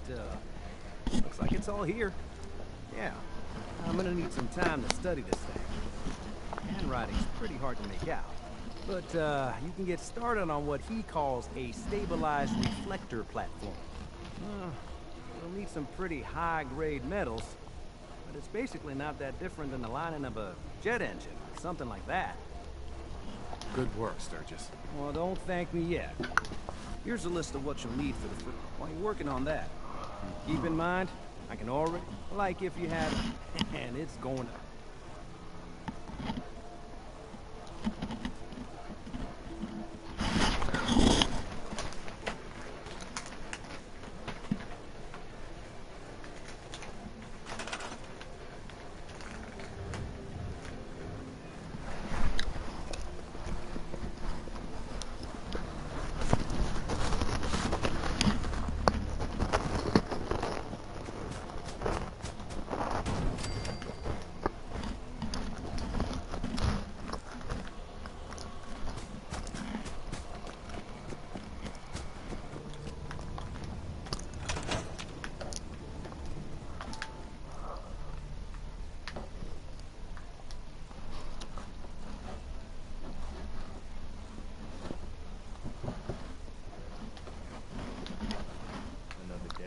looks like it's all here. Yeah, I'm gonna need some time to study this thing. Handwriting's pretty hard to make out. But, you can get started on what he calls a stabilized reflector platform. You'll need some pretty high-grade metals, but it's basically not that different than the lining of a jet engine, or something like that. Good work, Sturgis. Well, don't thank me yet. Here's a list of what you'll need for the while you're working on that. Keep in mind, I can already, like if you had, and it's going up.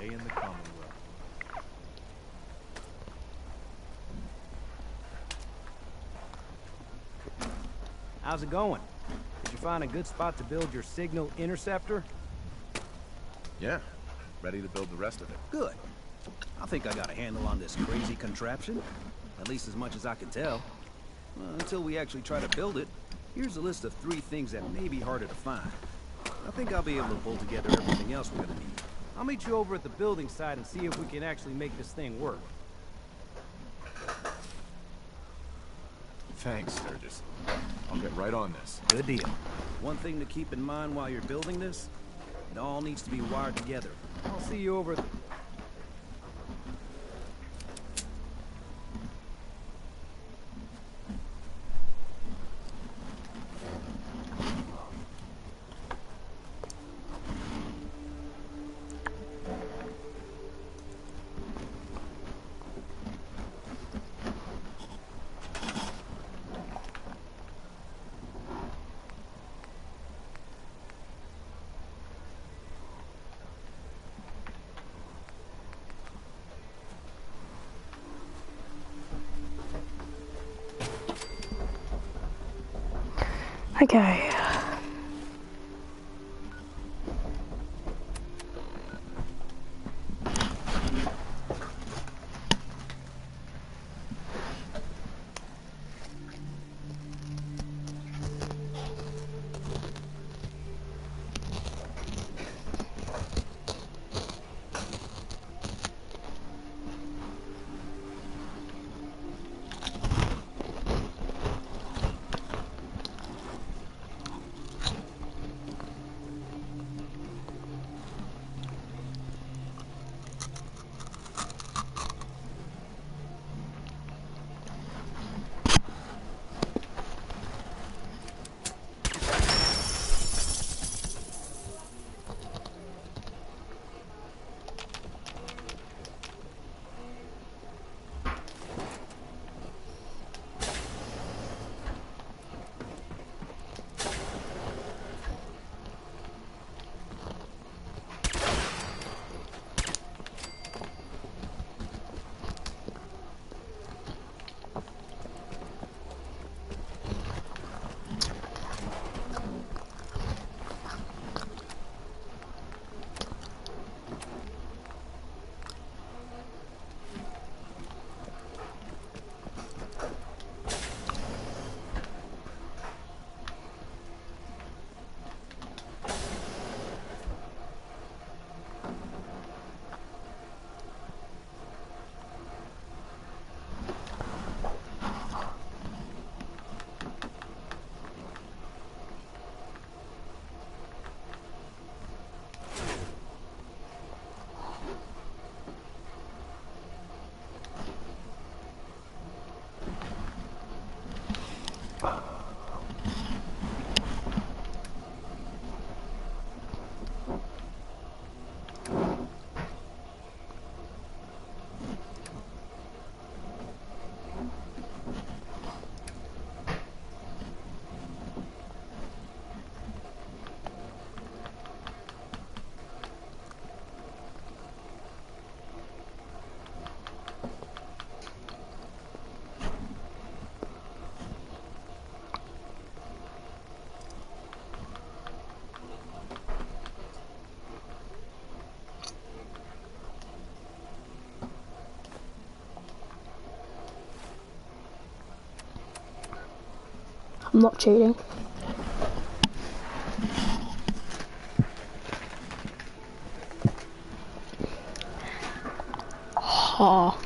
In the Commonwealth. How's it going? Did you find a good spot to build your signal interceptor? Yeah, ready to build the rest of it. Good. I think I got a handle on this crazy contraption. At least as much as I can tell. Until we actually try to build it, here's a list of 3 things that may be harder to find. I think I'll be able to pull together everything else we're gonna need. I'll meet you over at the building site and see if we can actually make this thing work. Thanks, Sturgis. I'll get right on this. Good deal. One thing to keep in mind while you're building this, it all needs to be wired together. I'll see you over at the... Okay. I'm not cheating. Ha.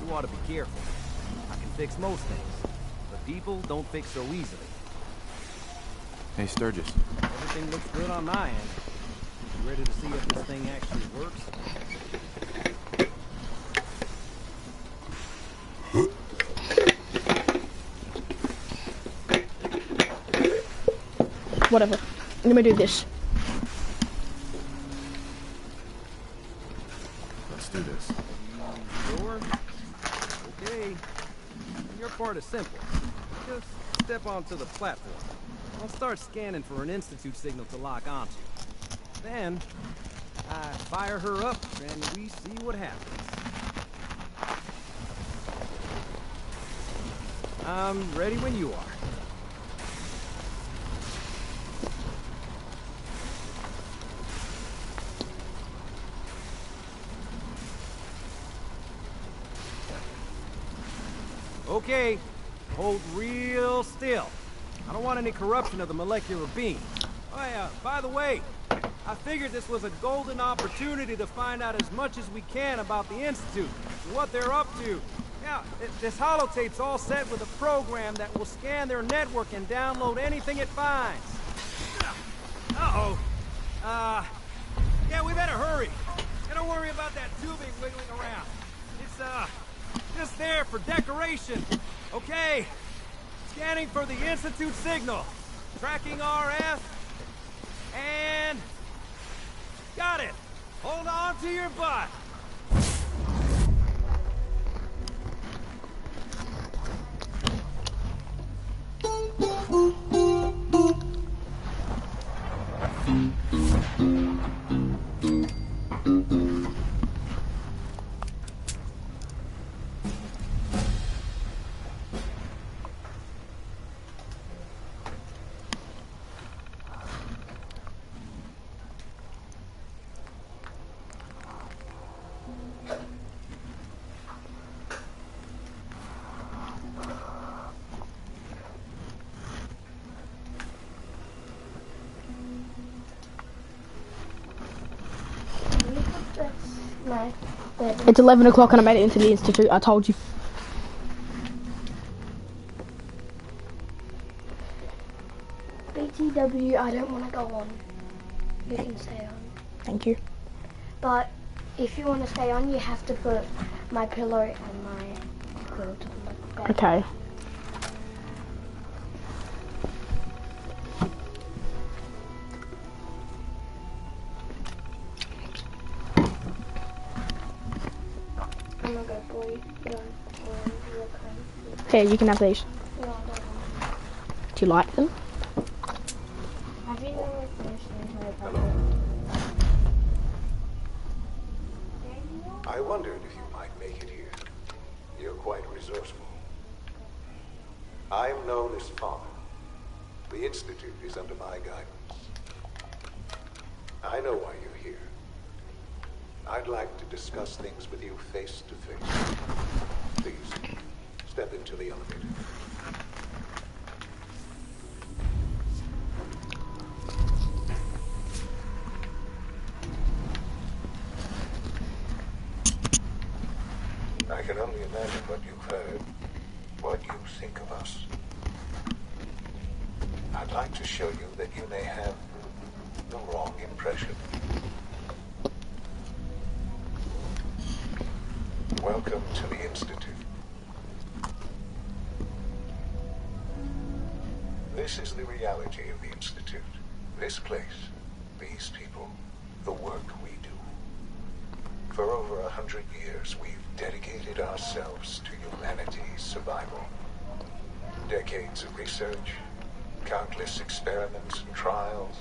You ought to be careful. I can fix most things, but people don't fix so easily. Hey, Sturgis. Everything looks good on my end. You ready to see if this thing actually works? Whatever. Let me do this. Let's do this. Sure? Okay. Your part is simple. Just step onto the platform. I'll start scanning for an Institute signal to lock onto. Then, I fire her up, and we see what happens. I'm ready when you are. Okay, hold real still. I don't want any corruption of the molecular beam. Oh yeah, by the way, I figured this was a golden opportunity to find out as much as we can about the Institute, and what they're up to. Yeah, this holotape's all set with a program that will scan their network and download anything it finds. Uh-oh. Yeah, we better hurry. And don't worry about that tubing wiggling around. It's, just there for decoration. Okay. Scanning for the Institute signal. Tracking RF. And... got it. Hold on to your butt. It's 11 o'clock and I made it into the Institute, I told you. BTW, I don't want to go on. You can stay on. Thank you. But if you want to stay on, you have to put my pillow and my quilt on the bed. Okay. I'm gonna go for you. Here, you can have these. No, I don't want them. Do you like them? Have you ever finished the entire I wondered if you might make it here. You're quite resourceful. I'm known as Father. The Institute is under my guidance. I know why you're here. I'd like to discuss things with you face to face. Please, step into the elevator. can only imagine what you've heard, what you think of us. I'd like to show you that you may have the wrong impression. Welcome to the Institute. This is the reality of the Institute. This place, these people, the work we do. For over 100 years, we've dedicated ourselves to humanity's survival. Decades of research, countless experiments and trials,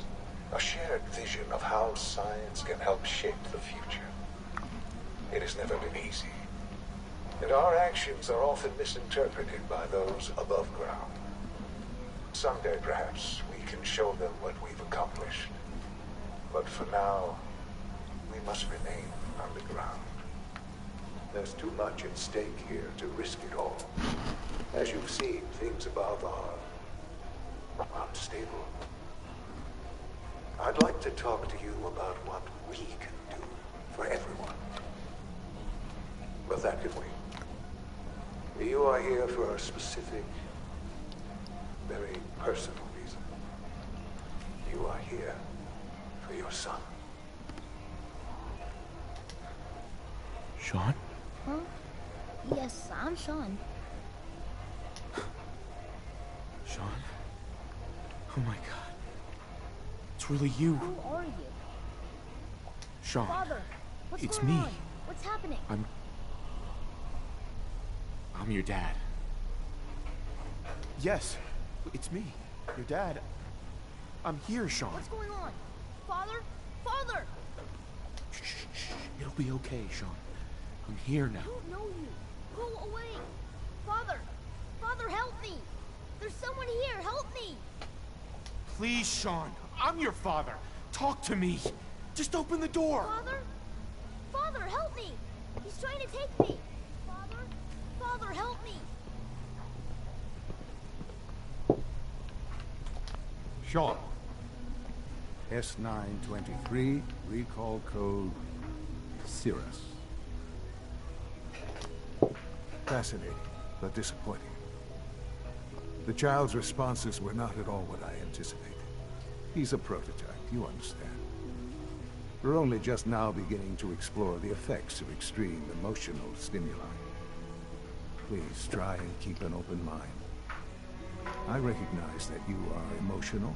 a shared vision of how science can help shape the future. It has never been easy, and our actions are often misinterpreted by those above ground. Someday, perhaps, we can show them what we've accomplished. But for now, we must remain underground. There's too much at stake here to risk it all. As you've seen, things above are unstable. I'd like to talk to you about what we can do for everyone. But that can wait. You are here for a specific, very personal reason. You are here for your son. Sean? Huh? Yes, I'm Sean. Sean? Oh my god. It's really you. Who are you? Sean. Father, what's It's going me. on? What's happening? I'm your dad. Yes, it's me, your dad. I'm here, Sean. What's going on? Father? Father! Shh. It'll be okay, Sean. I'm here now. I don't know you. Go away. Father! Father, help me! There's someone here. Help me! Please, Sean. I'm your father. Talk to me. Just open the door. Father? Father, help me! He's trying to take me! Father? Father, help me! Sean. S923, recall code Cirrus. Fascinating, but disappointing. The child's responses were not at all what I anticipated. He's a prototype, you understand. We're only just now beginning to explore the effects of extreme emotional stimuli. Please try and keep an open mind. I recognize that you are emotional,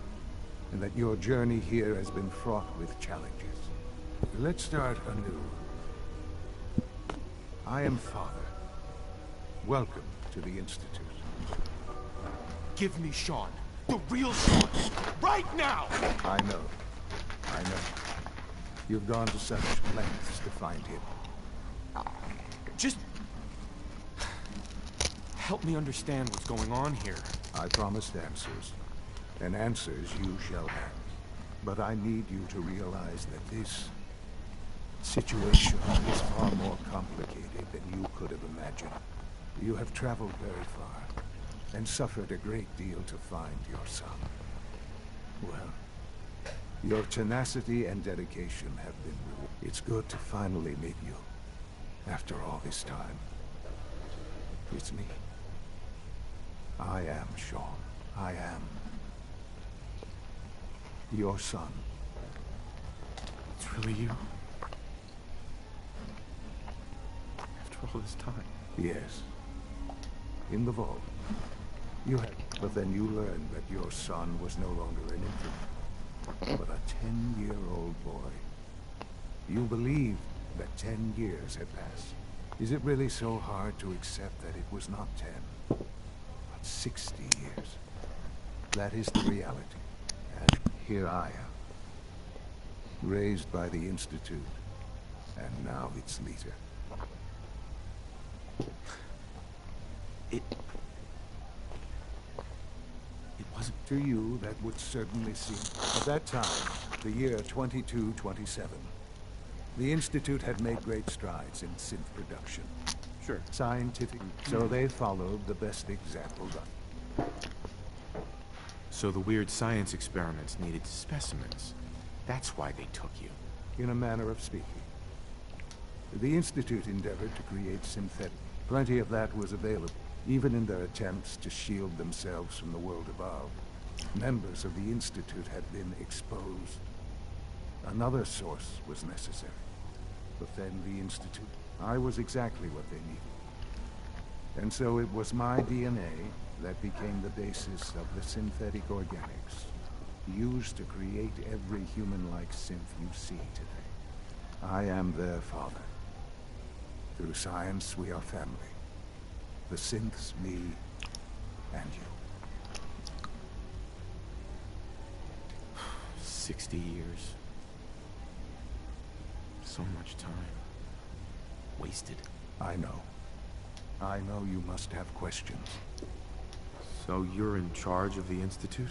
and that your journey here has been fraught with challenges. Let's start anew. I am Father. Welcome to the Institute. Give me Sean. The real Sean. Right now! I know. You've gone to such lengths to find him. Just help me understand what's going on here. I promised answers, and answers you shall have. But I need you to realize that this situation is far more complicated than you could have imagined. You have traveled very far, and suffered a great deal to find your son. Well, your tenacity and dedication have been rewarded. It's good to finally meet you, after all this time. It's me. I am Sean. I am your son. It's really you? After all this time? Yes. In the vault. You had... But then you learned that your son was no longer an infant, but a 10-year-old boy. You believed that 10 years had passed. Is it really so hard to accept that it was not 10, but 60 years? That is the reality. And here I am, raised by the Institute, and now its leader. It wasn't... To you, that would certainly seem... At that time, the year 2227, the Institute had made great strides in synth production. Sure. Scientific... So they followed the best example. So the weird science experiments needed specimens. That's why they took you. In a manner of speaking. The Institute endeavored to create synthetic... Plenty of that was available, even in their attempts to shield themselves from the world above. Members of the Institute had been exposed. Another source was necessary. But then the Institute, I was exactly what they needed. And so it was my DNA that became the basis of the synthetic organics, used to create every human-like synth you see today. I am their father. Through science, we are family. The synths, me, and you. 60 years. So much time. Wasted. I know. I know you must have questions. So you're in charge of the Institute?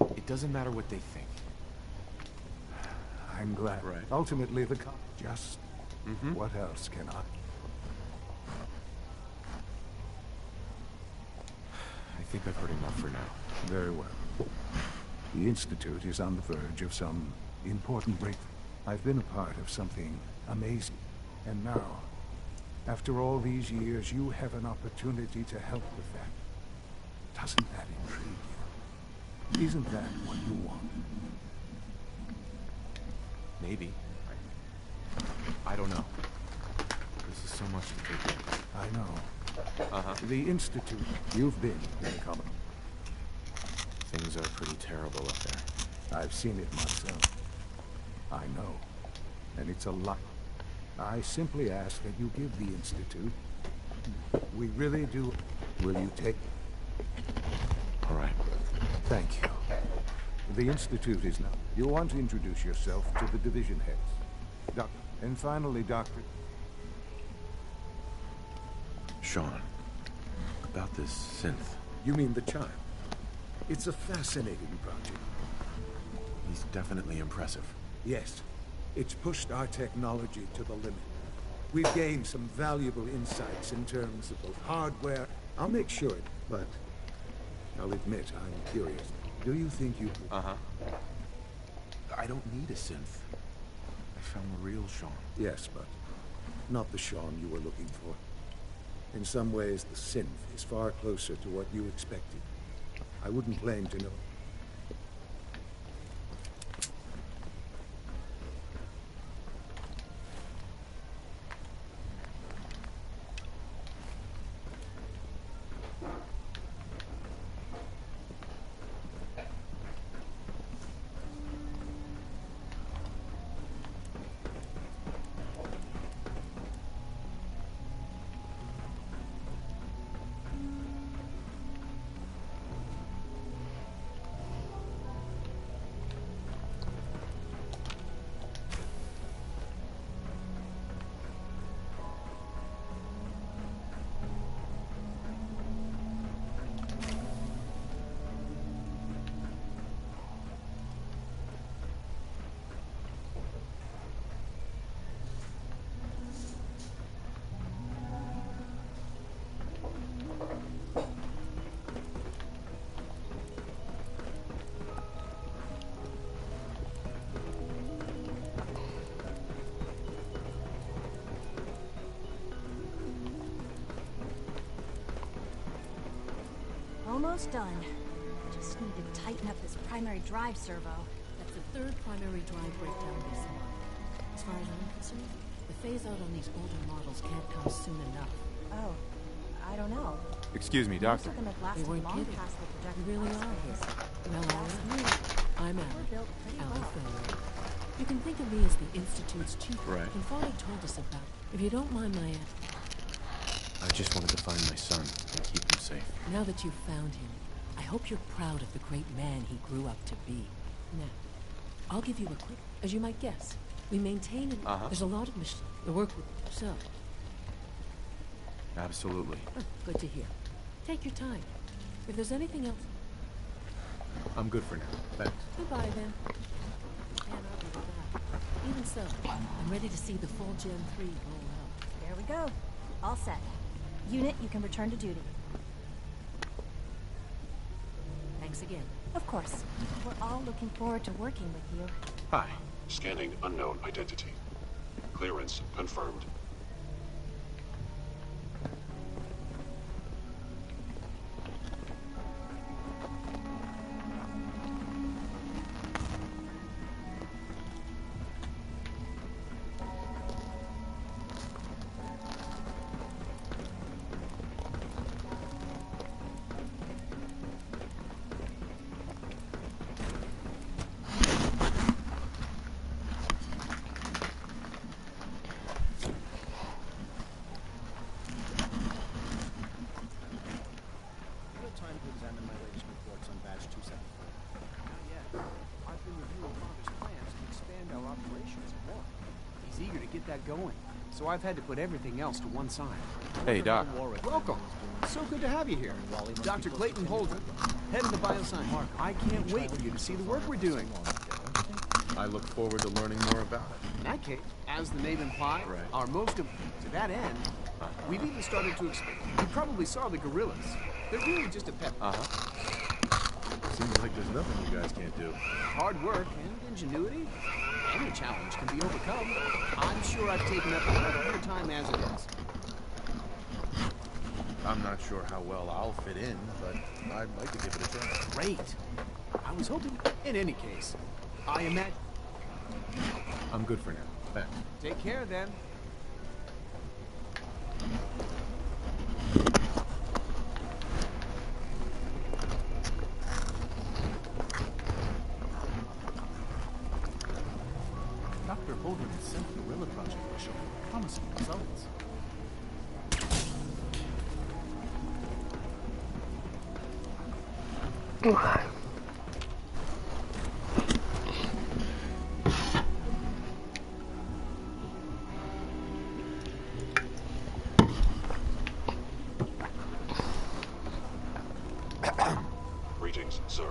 It doesn't matter what they think. I'm glad. Right. Ultimately, the just... What else can I... I think I've heard enough for now. Very well. The Institute is on the verge of some important breakthrough. I've been a part of something amazing. And now, after all these years, you have an opportunity to help with that. Doesn't that intrigue you? Isn't that what you want? Maybe. I don't know. This is so much to take in. I know. The Institute, you've been in common. Things are pretty terrible up there. I've seen it myself. I know. And it's a lot. I simply ask that you give the Institute. We really do. Will you take... All right. Thank you. The Institute is now... You'll want to introduce yourself to the division heads. Doctor. And finally, Doctor... Sean, about this synth. You mean the child? It's a fascinating project. He's definitely impressive. Yes. It's pushed our technology to the limit. We've gained some valuable insights in terms of both hardware... I'll make sure, but I'll admit I'm curious. Do you think you... I don't need a synth. I found the real Sean. Yes, but not the Sean you were looking for. In some ways, the synth is far closer to what you expected. I wouldn't claim to know. Almost done. Just need to tighten up this primary drive servo. That's the third primary drive breakdown this month. As far as I'm concerned, the phase-out on these older models can't come soon enough. Oh, I don't know. Excuse me, Doctor. Most of them have They lasted weren't long kidding. past the projected We really lifespan. are here. Well, That's Ira, me. I'm They were Alec. built pretty Alec well. Fuller. You can think of me as the Institute's chief. Right. And Foley told us about. If you don't mind my I just wanted to find my son and keep him safe. Now that you've found him, I hope you're proud of the great man he grew up to be. Now, I'll give you a quick, as you might guess. We maintain and there's a lot of the work with so. Absolutely. Good to hear. Take your time. If there's anything else, I'm good for now. Thanks. goodbye then. And I'll be back. Even so, I'm ready to see the full Gen 3 roll out. There we go. All set. Unit, you can return to duty. Thanks again. Of course. We're all looking forward to working with you. Hi. Scanning unknown identity. Clearance confirmed. that going. So I've had to put everything else to one side. Hey, Doc. Welcome. So good to have you here. Dr. Clayton Holden, head of the Bioscience. Mark, I can't wait for you to see the work we're doing. I look forward to learning more about it. In that case, as the name implies, our most to that end, we've even started to expand. You probably saw the gorillas. They're really just a pet. Seems like there's nothing you guys can't do. Hard work and ingenuity, any challenge can be overcome. I'm sure I've taken up enough of your time as it is. I'm not sure how well I'll fit in, but I'd like to give it a try. Great. I was hoping, in any case, I imagine. I'm good for now. Thanks. Take care then. Dr. Holden has sent the Gorilla Project to show promising results. Greetings, sir.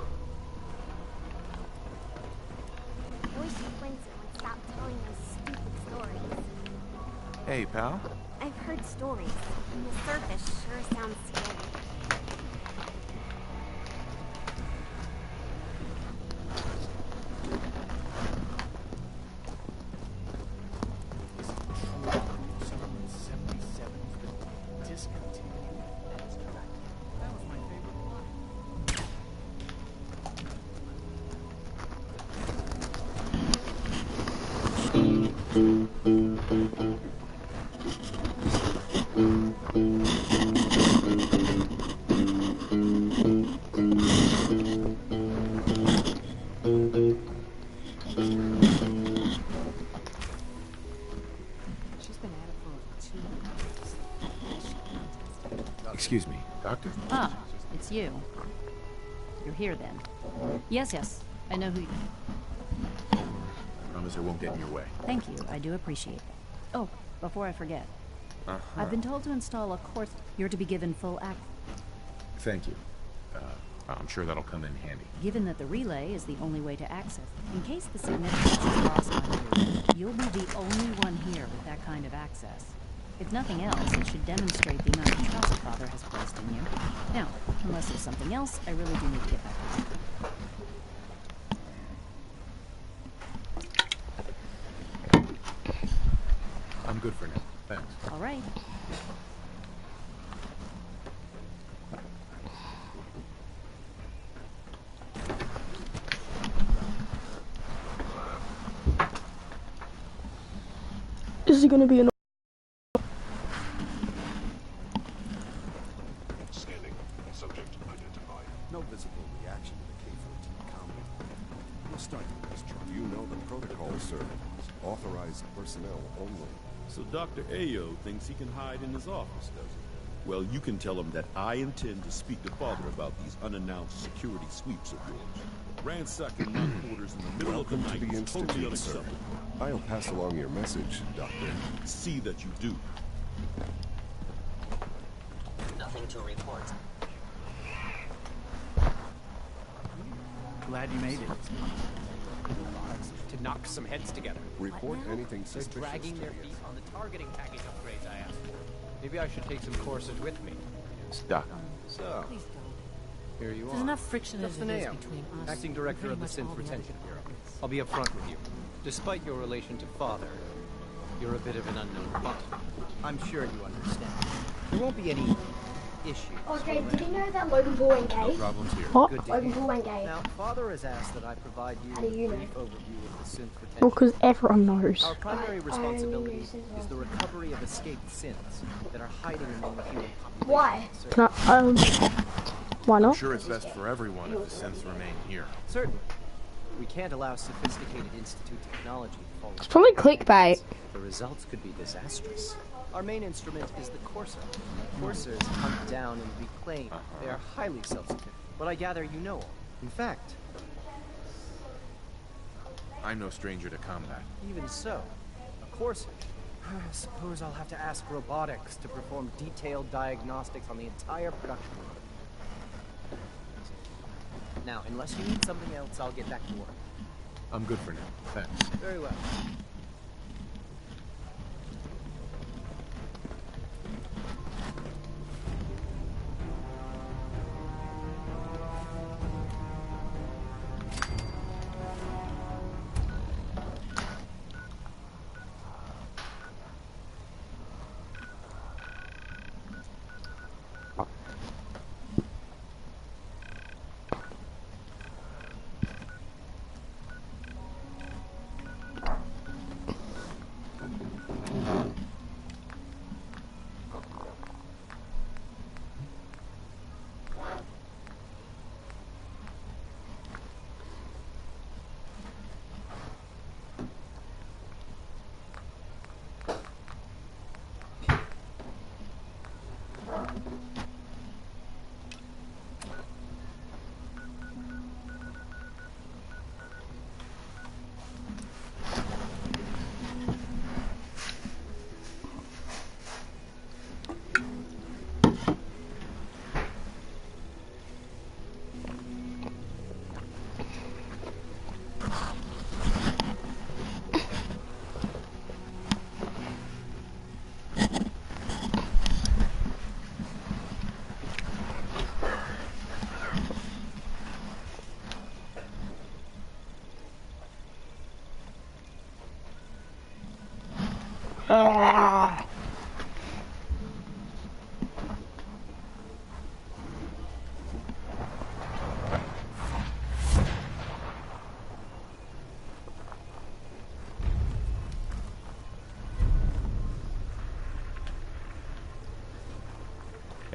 I wish Quincy would stop telling those stupid stories. Hey, pal. I've heard stories, and the surface sure sounds scary. Excuse me, Doctor? Ah, it's you. You're here then. Yes, I know who you... I promise I won't get in your way. Thank you, I do appreciate it. Oh, before I forget. I've been told to install a course. You're to be given full access. Thank you. I'm sure that'll come in handy. Given that the relay is the only way to access, in case the significance is lost on you, you'll be the only one here with that kind of access. If nothing else, it should demonstrate the amount of trust Father has placed in you. Now, unless there's something else, I really do need to get back to work. I'm good for now. Thanks. All right. Is it gonna be an Scanning. Subject identified. No visible reaction to the K-14 combat. We'll start with this chart. You know the protocol, sir. Authorized personnel only. So Dr. Ayo thinks he can hide in his office, does he? Well, you can tell him that I intend to speak to Father about these unannounced security sweeps of yours. Ransacking my quarters in the middle of the night is totally unacceptable. I'll pass along your message, Doctor. See that you do. Nothing to report. Glad you made it. To knock some heads together. Report anything They're suspicious. dragging their feet on the targeting package upgrades I asked for. Maybe I should take some courses with me. Doc. So, here you There's are. enough friction as Justin it is Ayo, between us. acting director of the Pretty much all Synth the Retention other Bureau. I'll be upfront with you. Despite your relation to Father, you're a bit of an unknown quantity. I'm sure you understand. There won't be any issues. Okay, did you know that Logan Paul went gay? Problems here. What? Good to Logan hear. Paul went gay. Now, Father has asked that I provide you How with do a you know? brief overview of the Synth Retention. Well, because everyone knows. Our primary responsibility this is is the recovery of escaped synths that are hiding among the human population. Why? So- Can I, why I'm not? sure it's best for everyone if the synths remain here. Certainly. We can't allow sophisticated Institute technology to fall. It's probably clickbait. The results could be disastrous. Our main instrument is the Courser. Coursers hunt down and reclaim. They are highly self-sufficient. But I gather you know all. In fact, I'm no stranger to combat. even so, a Courser I suppose I'll have to ask robotics to perform detailed diagnostics on the entire production line. Now, unless you need something else, I'll get back to work. I'm good for now. Thanks. Very well.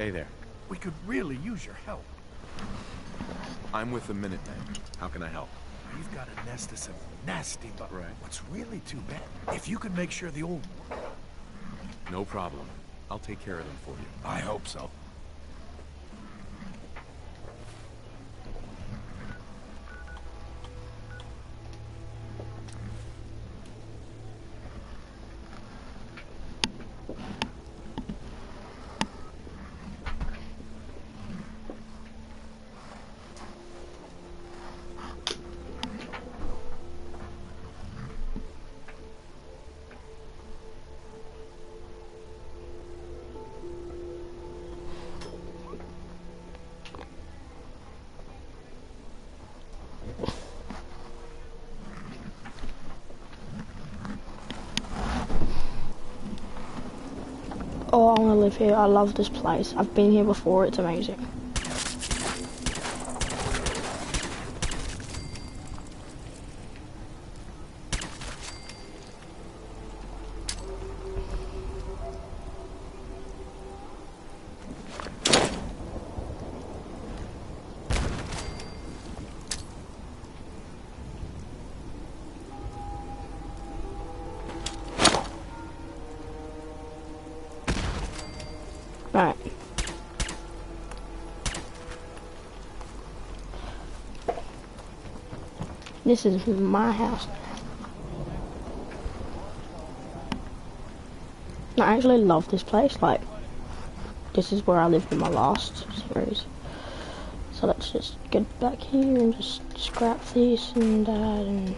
Hey there. We could really use your help. I'm with the Minutemen. How can I help? You've got a nest of some nasty but what's really too bad, if you could make sure the old... No problem. I'll take care of them for you. I hope so. Oh, I want to live here. I love this place. I've been here before. It's amazing. Right. This is my house. I actually love this place. Like, this is where I lived in my last series. So let's just get back here and just scrap this and that and...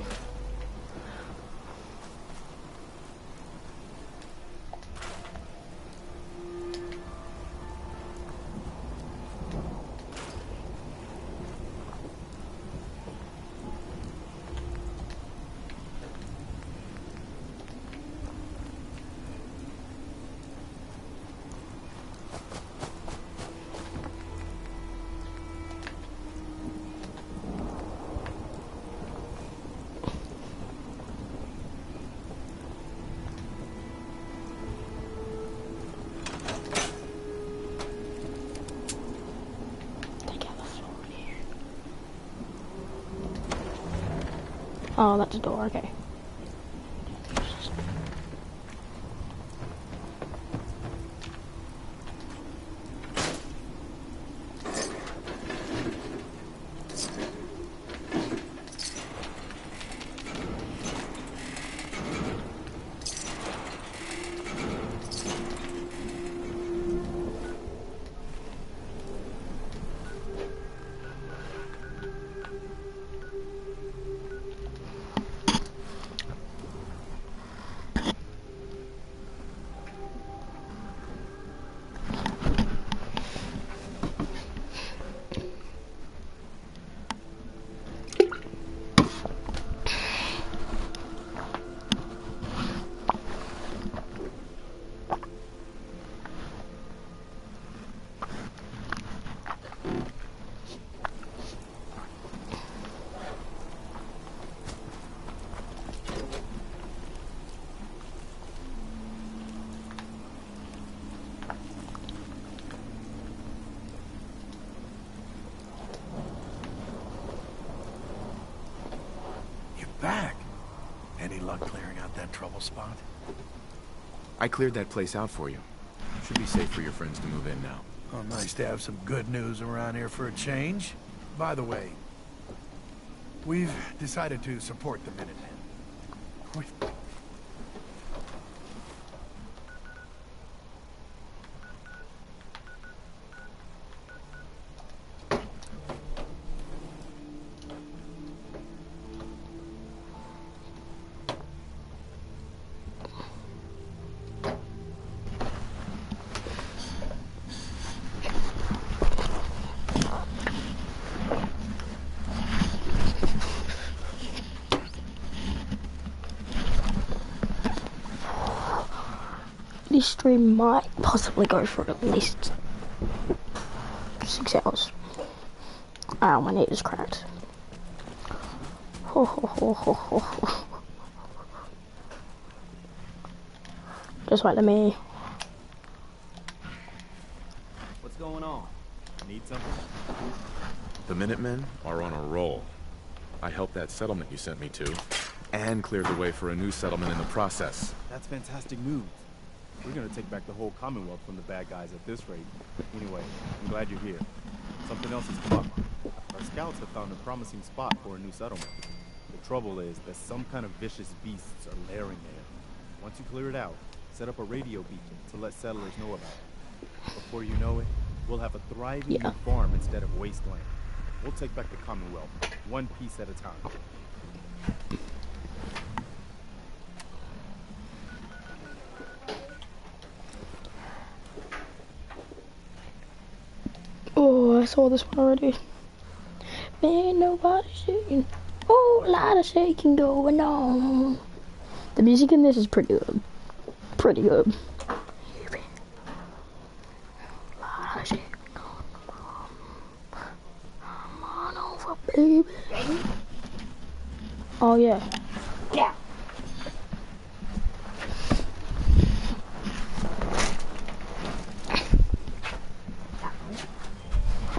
Oh, that's a door, okay. that trouble spot? I cleared that place out for you. Should be safe for your friends to move in now. Oh, nice to have some good news around here for a change. By the way, we've decided to support the Minutemen. This stream might possibly go for at least 6 hours. Ow, my knee is cracked. Ho, ho, ho, ho, ho, ho. Just wait, let me. What's going on? Need something? The Minutemen are on a roll. I helped that settlement you sent me to, and cleared the way for a new settlement in the process. That's fantastic news. We're gonna take back the whole Commonwealth from the bad guys at this rate. Anyway, I'm glad you're here. Something else has come up. Our scouts have found a promising spot for a new settlement. The trouble is that some kind of vicious beasts are lairing there. Once you clear it out, set up a radio beacon to let settlers know about it. Before you know it, we'll have a thriving new farm instead of wasteland. We'll take back the Commonwealth, one piece at a time. Oh, I saw this one already. Man, nobody shaking. Oh, a lot of shaking going on. The music in this is pretty good. Pretty good. Lot of shaking going on. Come on over, baby. Oh, yeah. Yeah.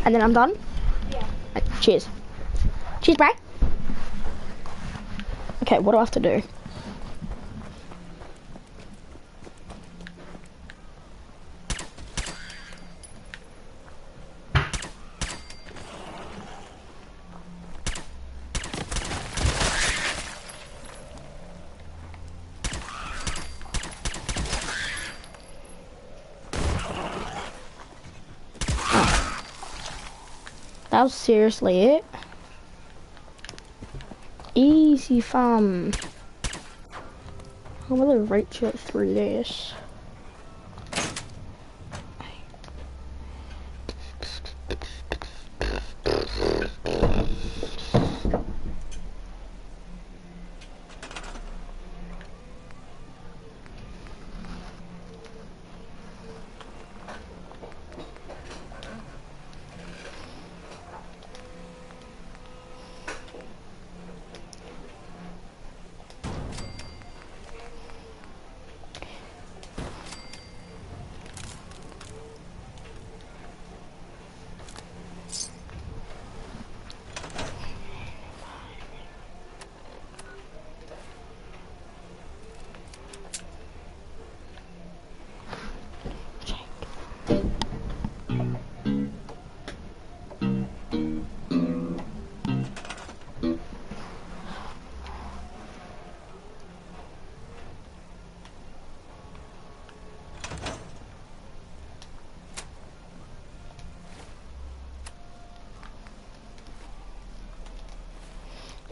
And then I'm done? Yeah. Cheers. Cheers, Brad. Okay, what do I have to do? That was seriously it. Easy fun. I'm gonna reach it through this.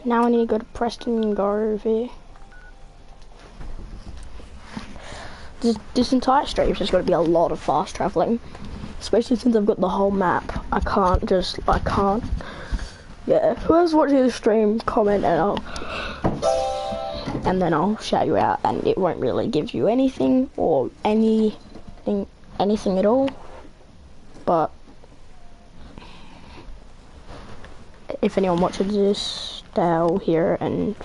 Now I need to go to Preston Garvey. This entire stream is just going to be a lot of fast traveling. Especially since I've got the whole map. I can't. Yeah, whoever's watching the stream, comment and then I'll shout you out, and it won't really give you anything or anything at all. But if anyone watches this, they'll hear and...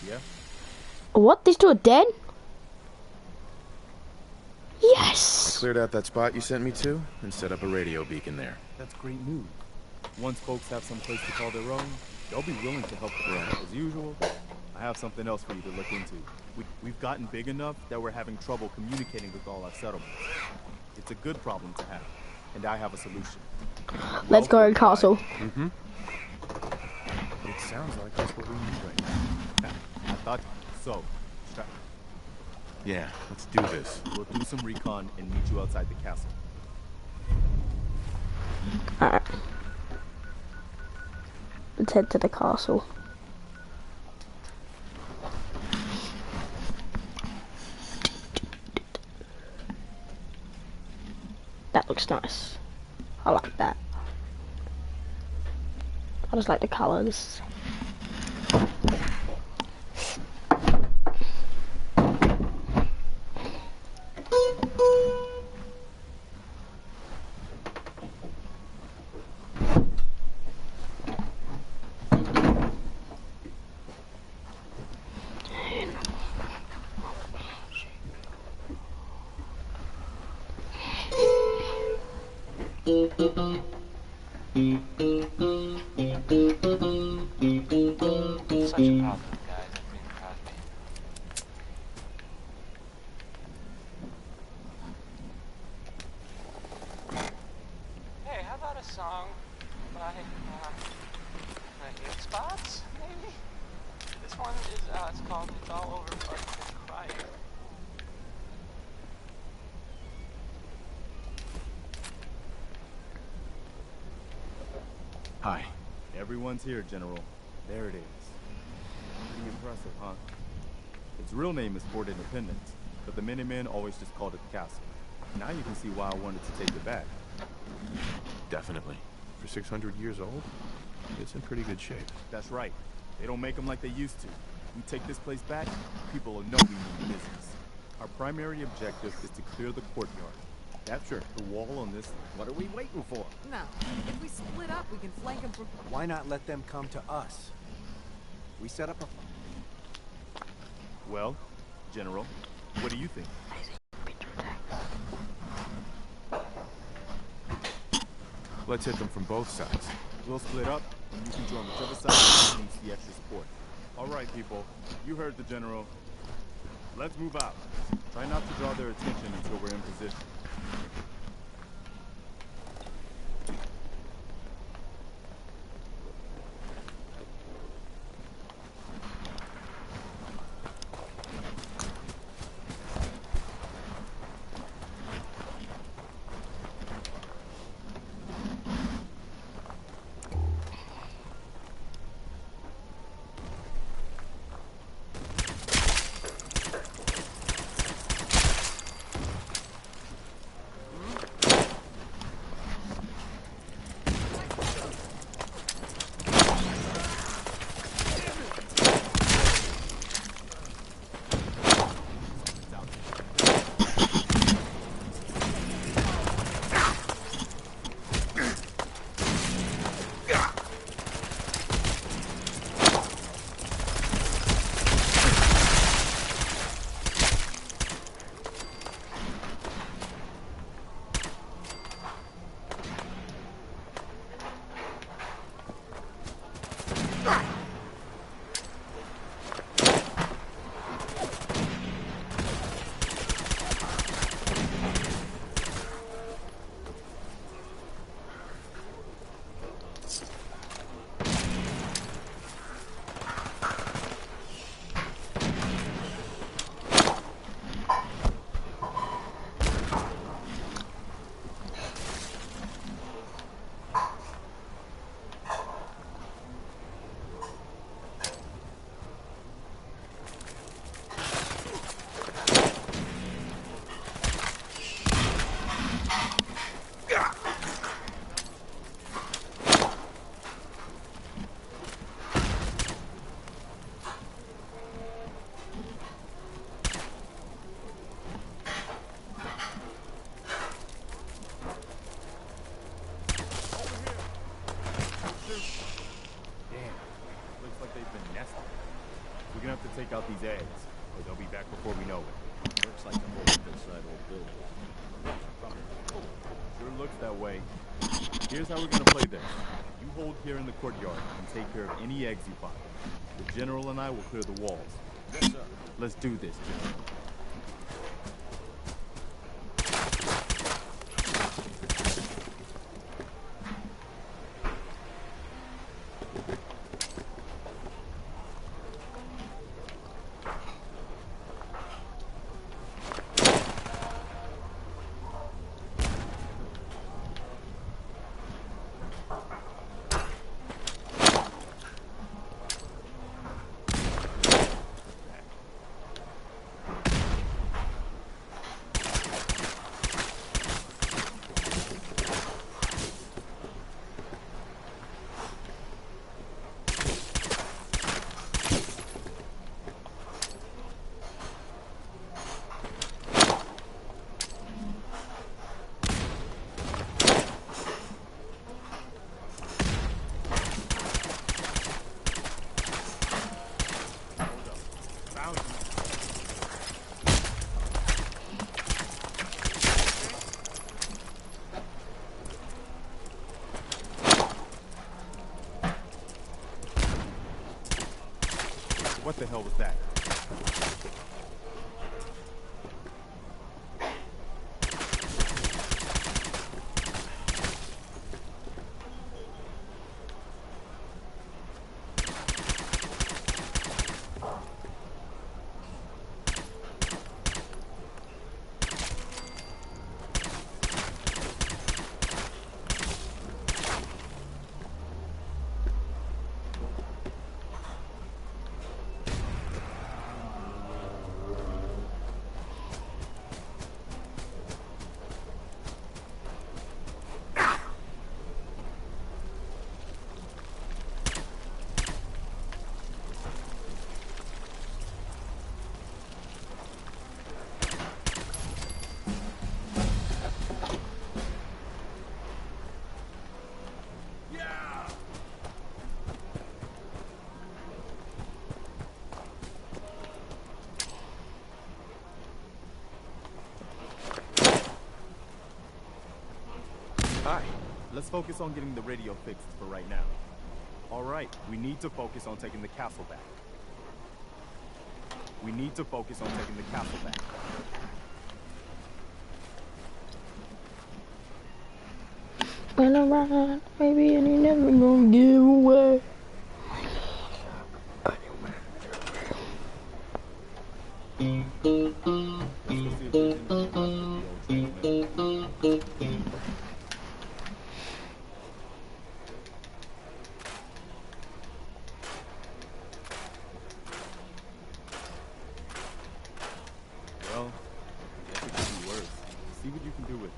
Yeah? What? These two are dead? Yes! I cleared out that spot you sent me to and set up a radio beacon there. That's great news. Once folks have some place to call their own, they'll be willing to help them. As usual, I have something else for you to look into. We've gotten big enough that we're having trouble communicating with all our settlements. It's a good problem to have, and I have a solution. Let's go, Castle. Mm-hmm. It sounds like that's what we need right now. I thought so. Yeah, let's do this. We'll do some recon and meet you outside the castle. Alright. Let's head to the castle. That looks nice. I like that. I just like the colours. Such a problem, guys. I'm being proud of me. Hey, how about a song by Eight Spots, maybe? This one is, it's called It's All Over But Crying. Hi. Everyone's here, General. There it is. Pretty impressive, huh? Its real name is Fort Independence, but the Minutemen always just called it the castle. Now you can see why I wanted to take it back. Definitely. For 600 years old, it's in pretty good shape. That's right. They don't make them like they used to. We take this place back, people will know we mean business. Our primary objective is to clear the courtyard. Capture the wall on this. What are we waiting for? No. If we split up, we can flank them from... Why not let them come to us? We set up a... Well, General, what do you think? Let's hit them from both sides. We'll split up, and you can join whichever side needs the extra support. All right, people. You heard the General. Let's move out. Try not to draw their attention until we're in position. Take out these eggs, or they'll be back before we know it. Looks like the whole inside old building. Sure looks that way. Here's how we're gonna play this. You hold here in the courtyard and take care of any eggs you find. The General and I will clear the walls. Yes, sir. Let's do this, General. What the hell was that? Let's focus on getting the radio fixed for right now. All right, we need to focus on taking the castle back. We need to focus on taking the castle back. Gonna ride, baby, and you're never gonna give away. Well, I guess it could be worse. See what you can do with it.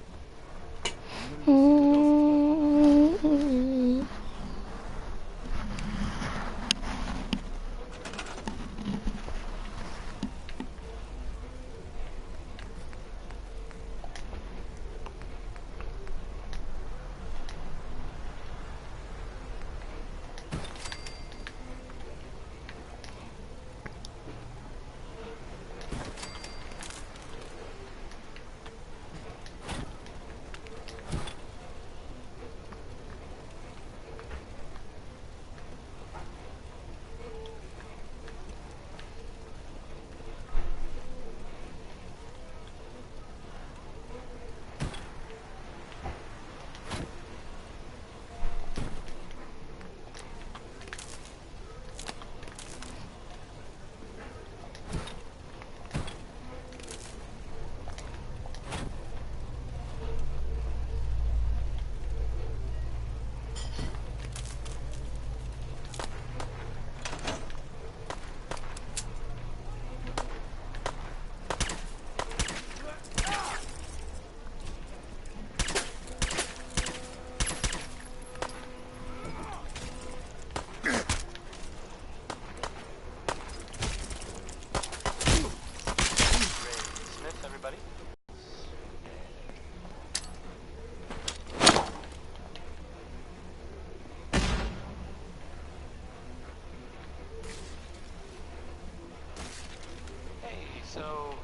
So,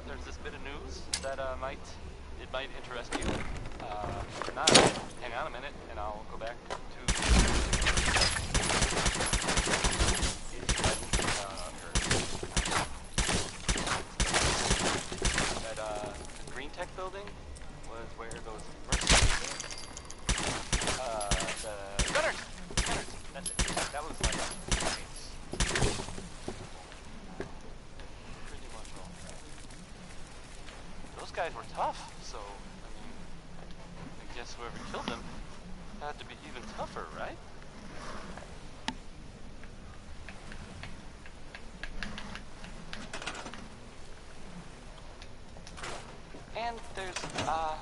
there's this bit of news that might interest you. If not, hang on a minute and I'll go back to... It's building was where those mercenaries the gunners! That's it. That was like pretty much all. Those guys were tough, so I mean I guess whoever killed them had to be even tougher, right? And there's, I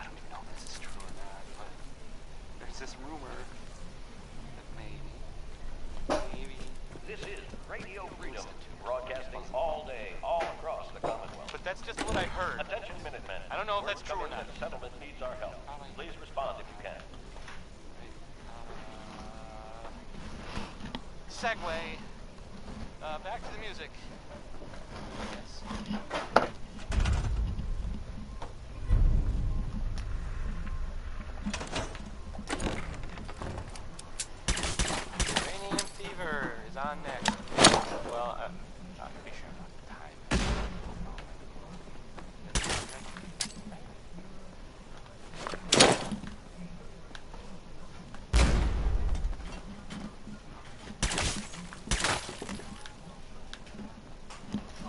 don't even know if this is true or not, but there's this rumor that maybe... This is Radio Freedom, broadcasting all day, all across the Commonwealth. But that's just what I heard. Attention Minutemen. I don't know if that's true or not. The settlement needs our help. Please respond if you can. Segue. Back to the music. Yes. Uranium Fever is on next. Well, I'll be sure about the time.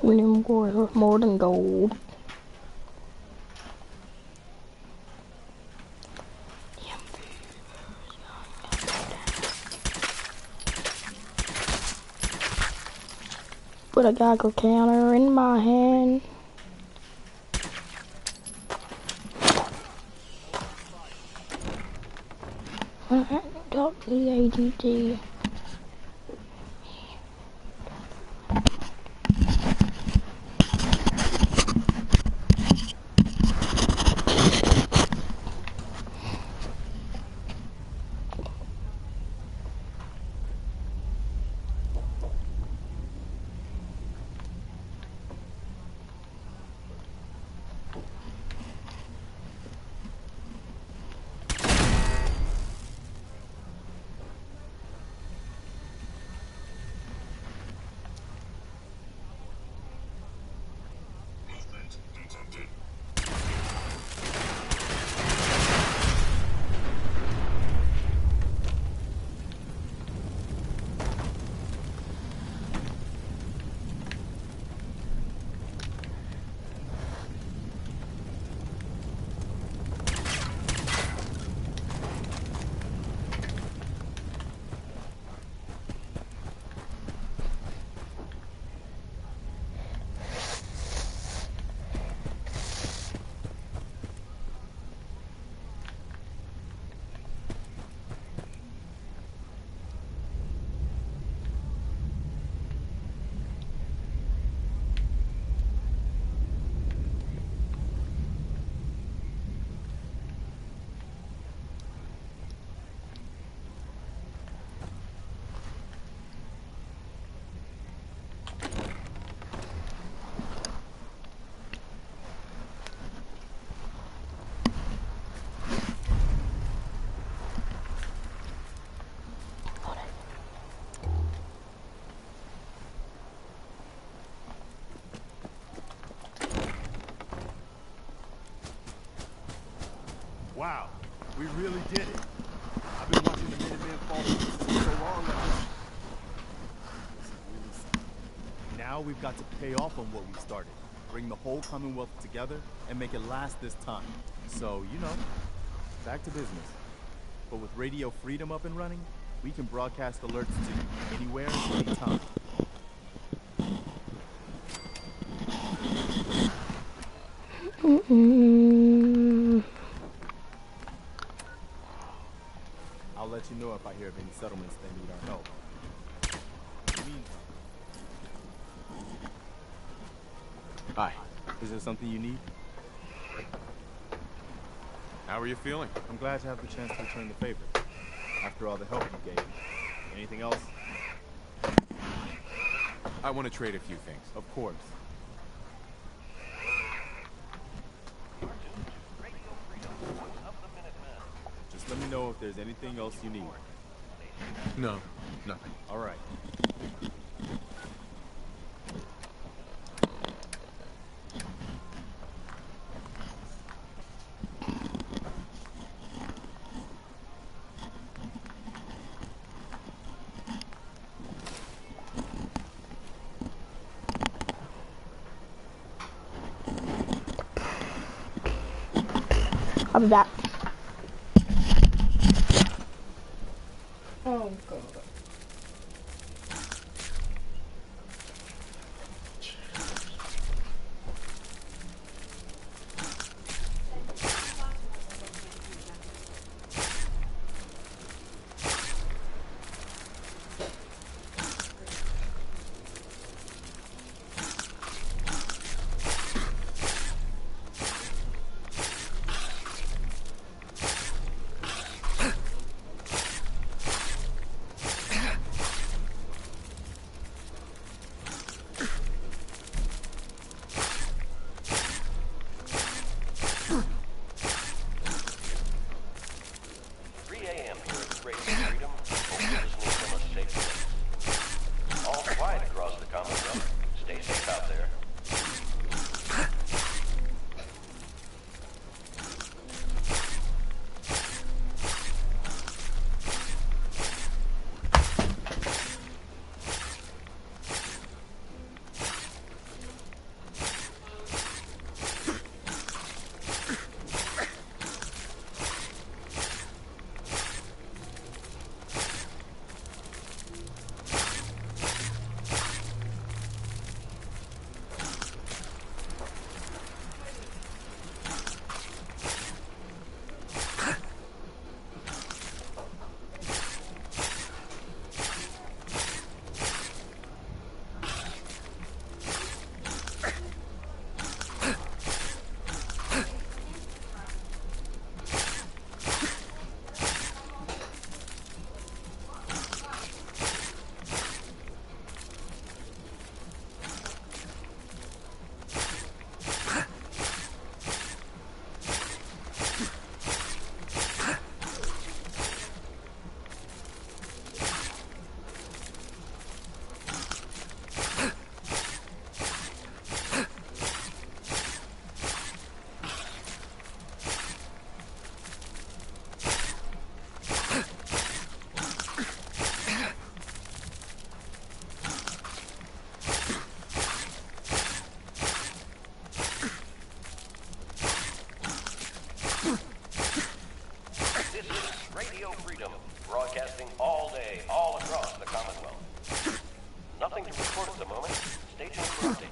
We need more than gold. Put a Geiger counter in my hand. Talk to the ADT. Wow, we really did it. I've been watching the Minutemen fall to pieces for so long that now we've got to pay off on what we started. Bring the whole Commonwealth together and make it last this time. So, you know, back to business. But with Radio Freedom up and running, we can broadcast alerts to you anywhere, anytime. I'll let you know if I hear of any settlements that need our help. Hi. Is there something you need? How are you feeling? I'm glad to have the chance to return the favor. After all the help you gave me. Anything else? I want to trade a few things. Of course. Just let me know if there's anything else you need. No, nothing. All right. I'll be back. Oh god. Broadcasting all day, all across the Commonwealth. Nothing to report at the moment. Stay tuned for updates.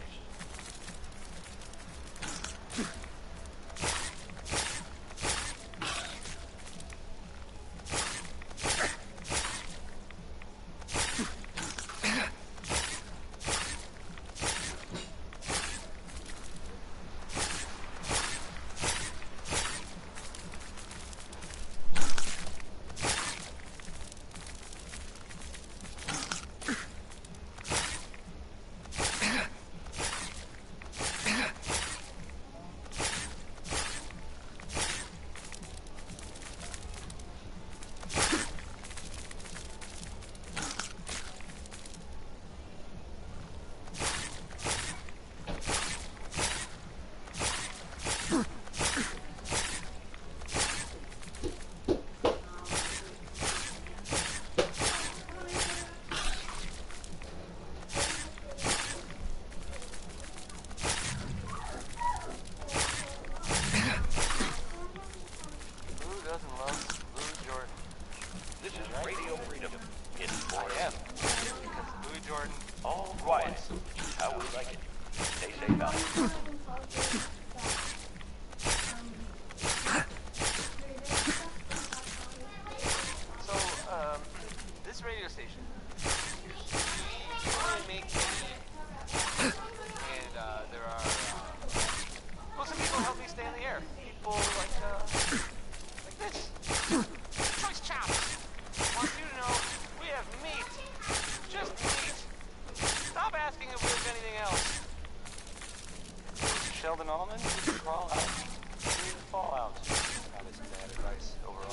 Sheldon Allman, you can crawl out. You fall out. That isn't bad advice overall.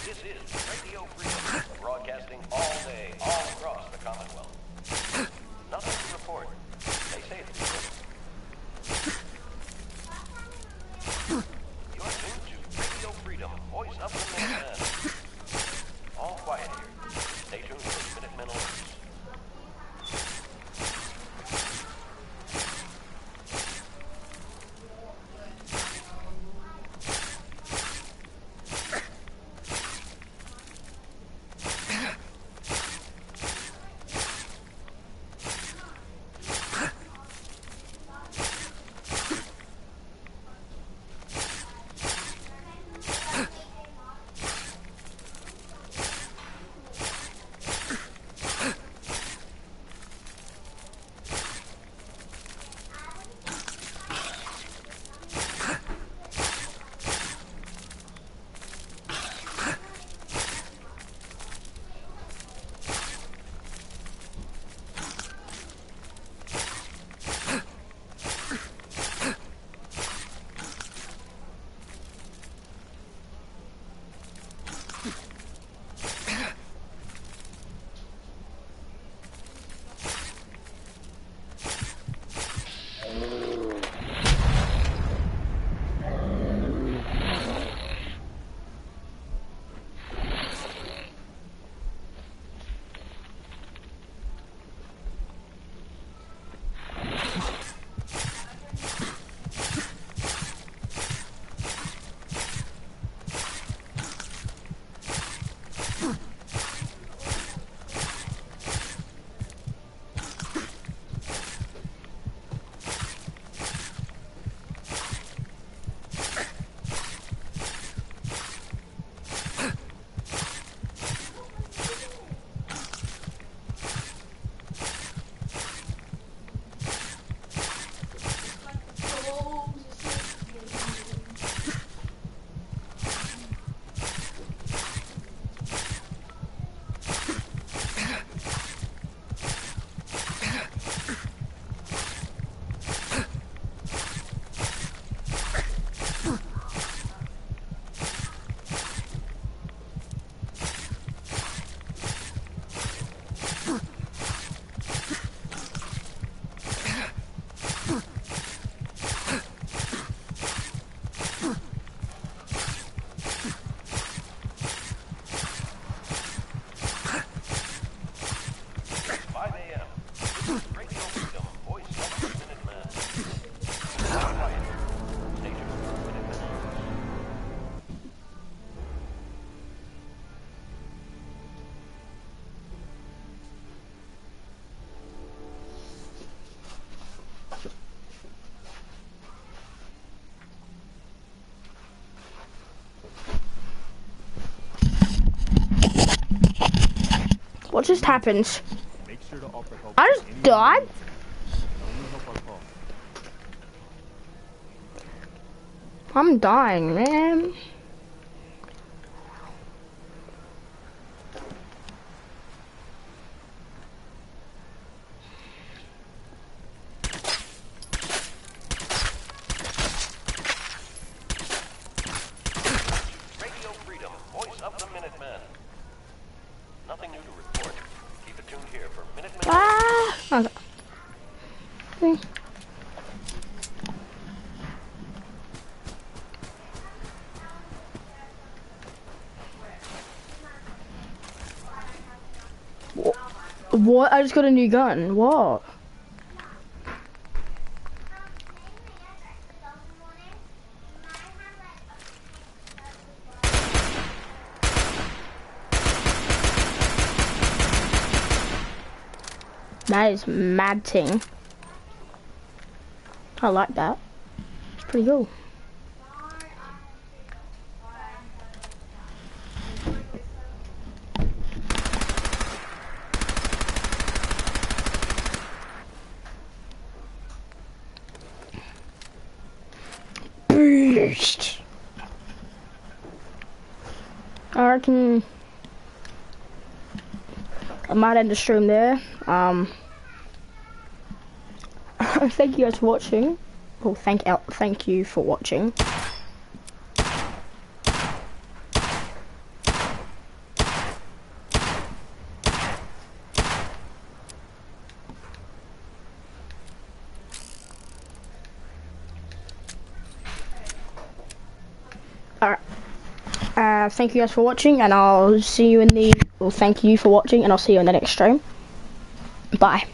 This is Radio Freedom, broadcasting all day, all across the Commonwealth. Nothing to report. Stay safe, people. just happened? Make sure to offer help. I just died? I'm dying, man. Radio Freedom, voice of the Minutemen. Nothing new to report. Keep it tuned here for Minutemen. Ah! Okay. What? I just got a new gun. What? That is mad ting. I like that. It's pretty cool. Beast. I reckon I might end the stream there. Thank you guys for watching. Well, thank you for watching. Alright. Thank you guys for watching, and I'll see you in the. Well, thank you for watching, and I'll see you in the next stream. Bye.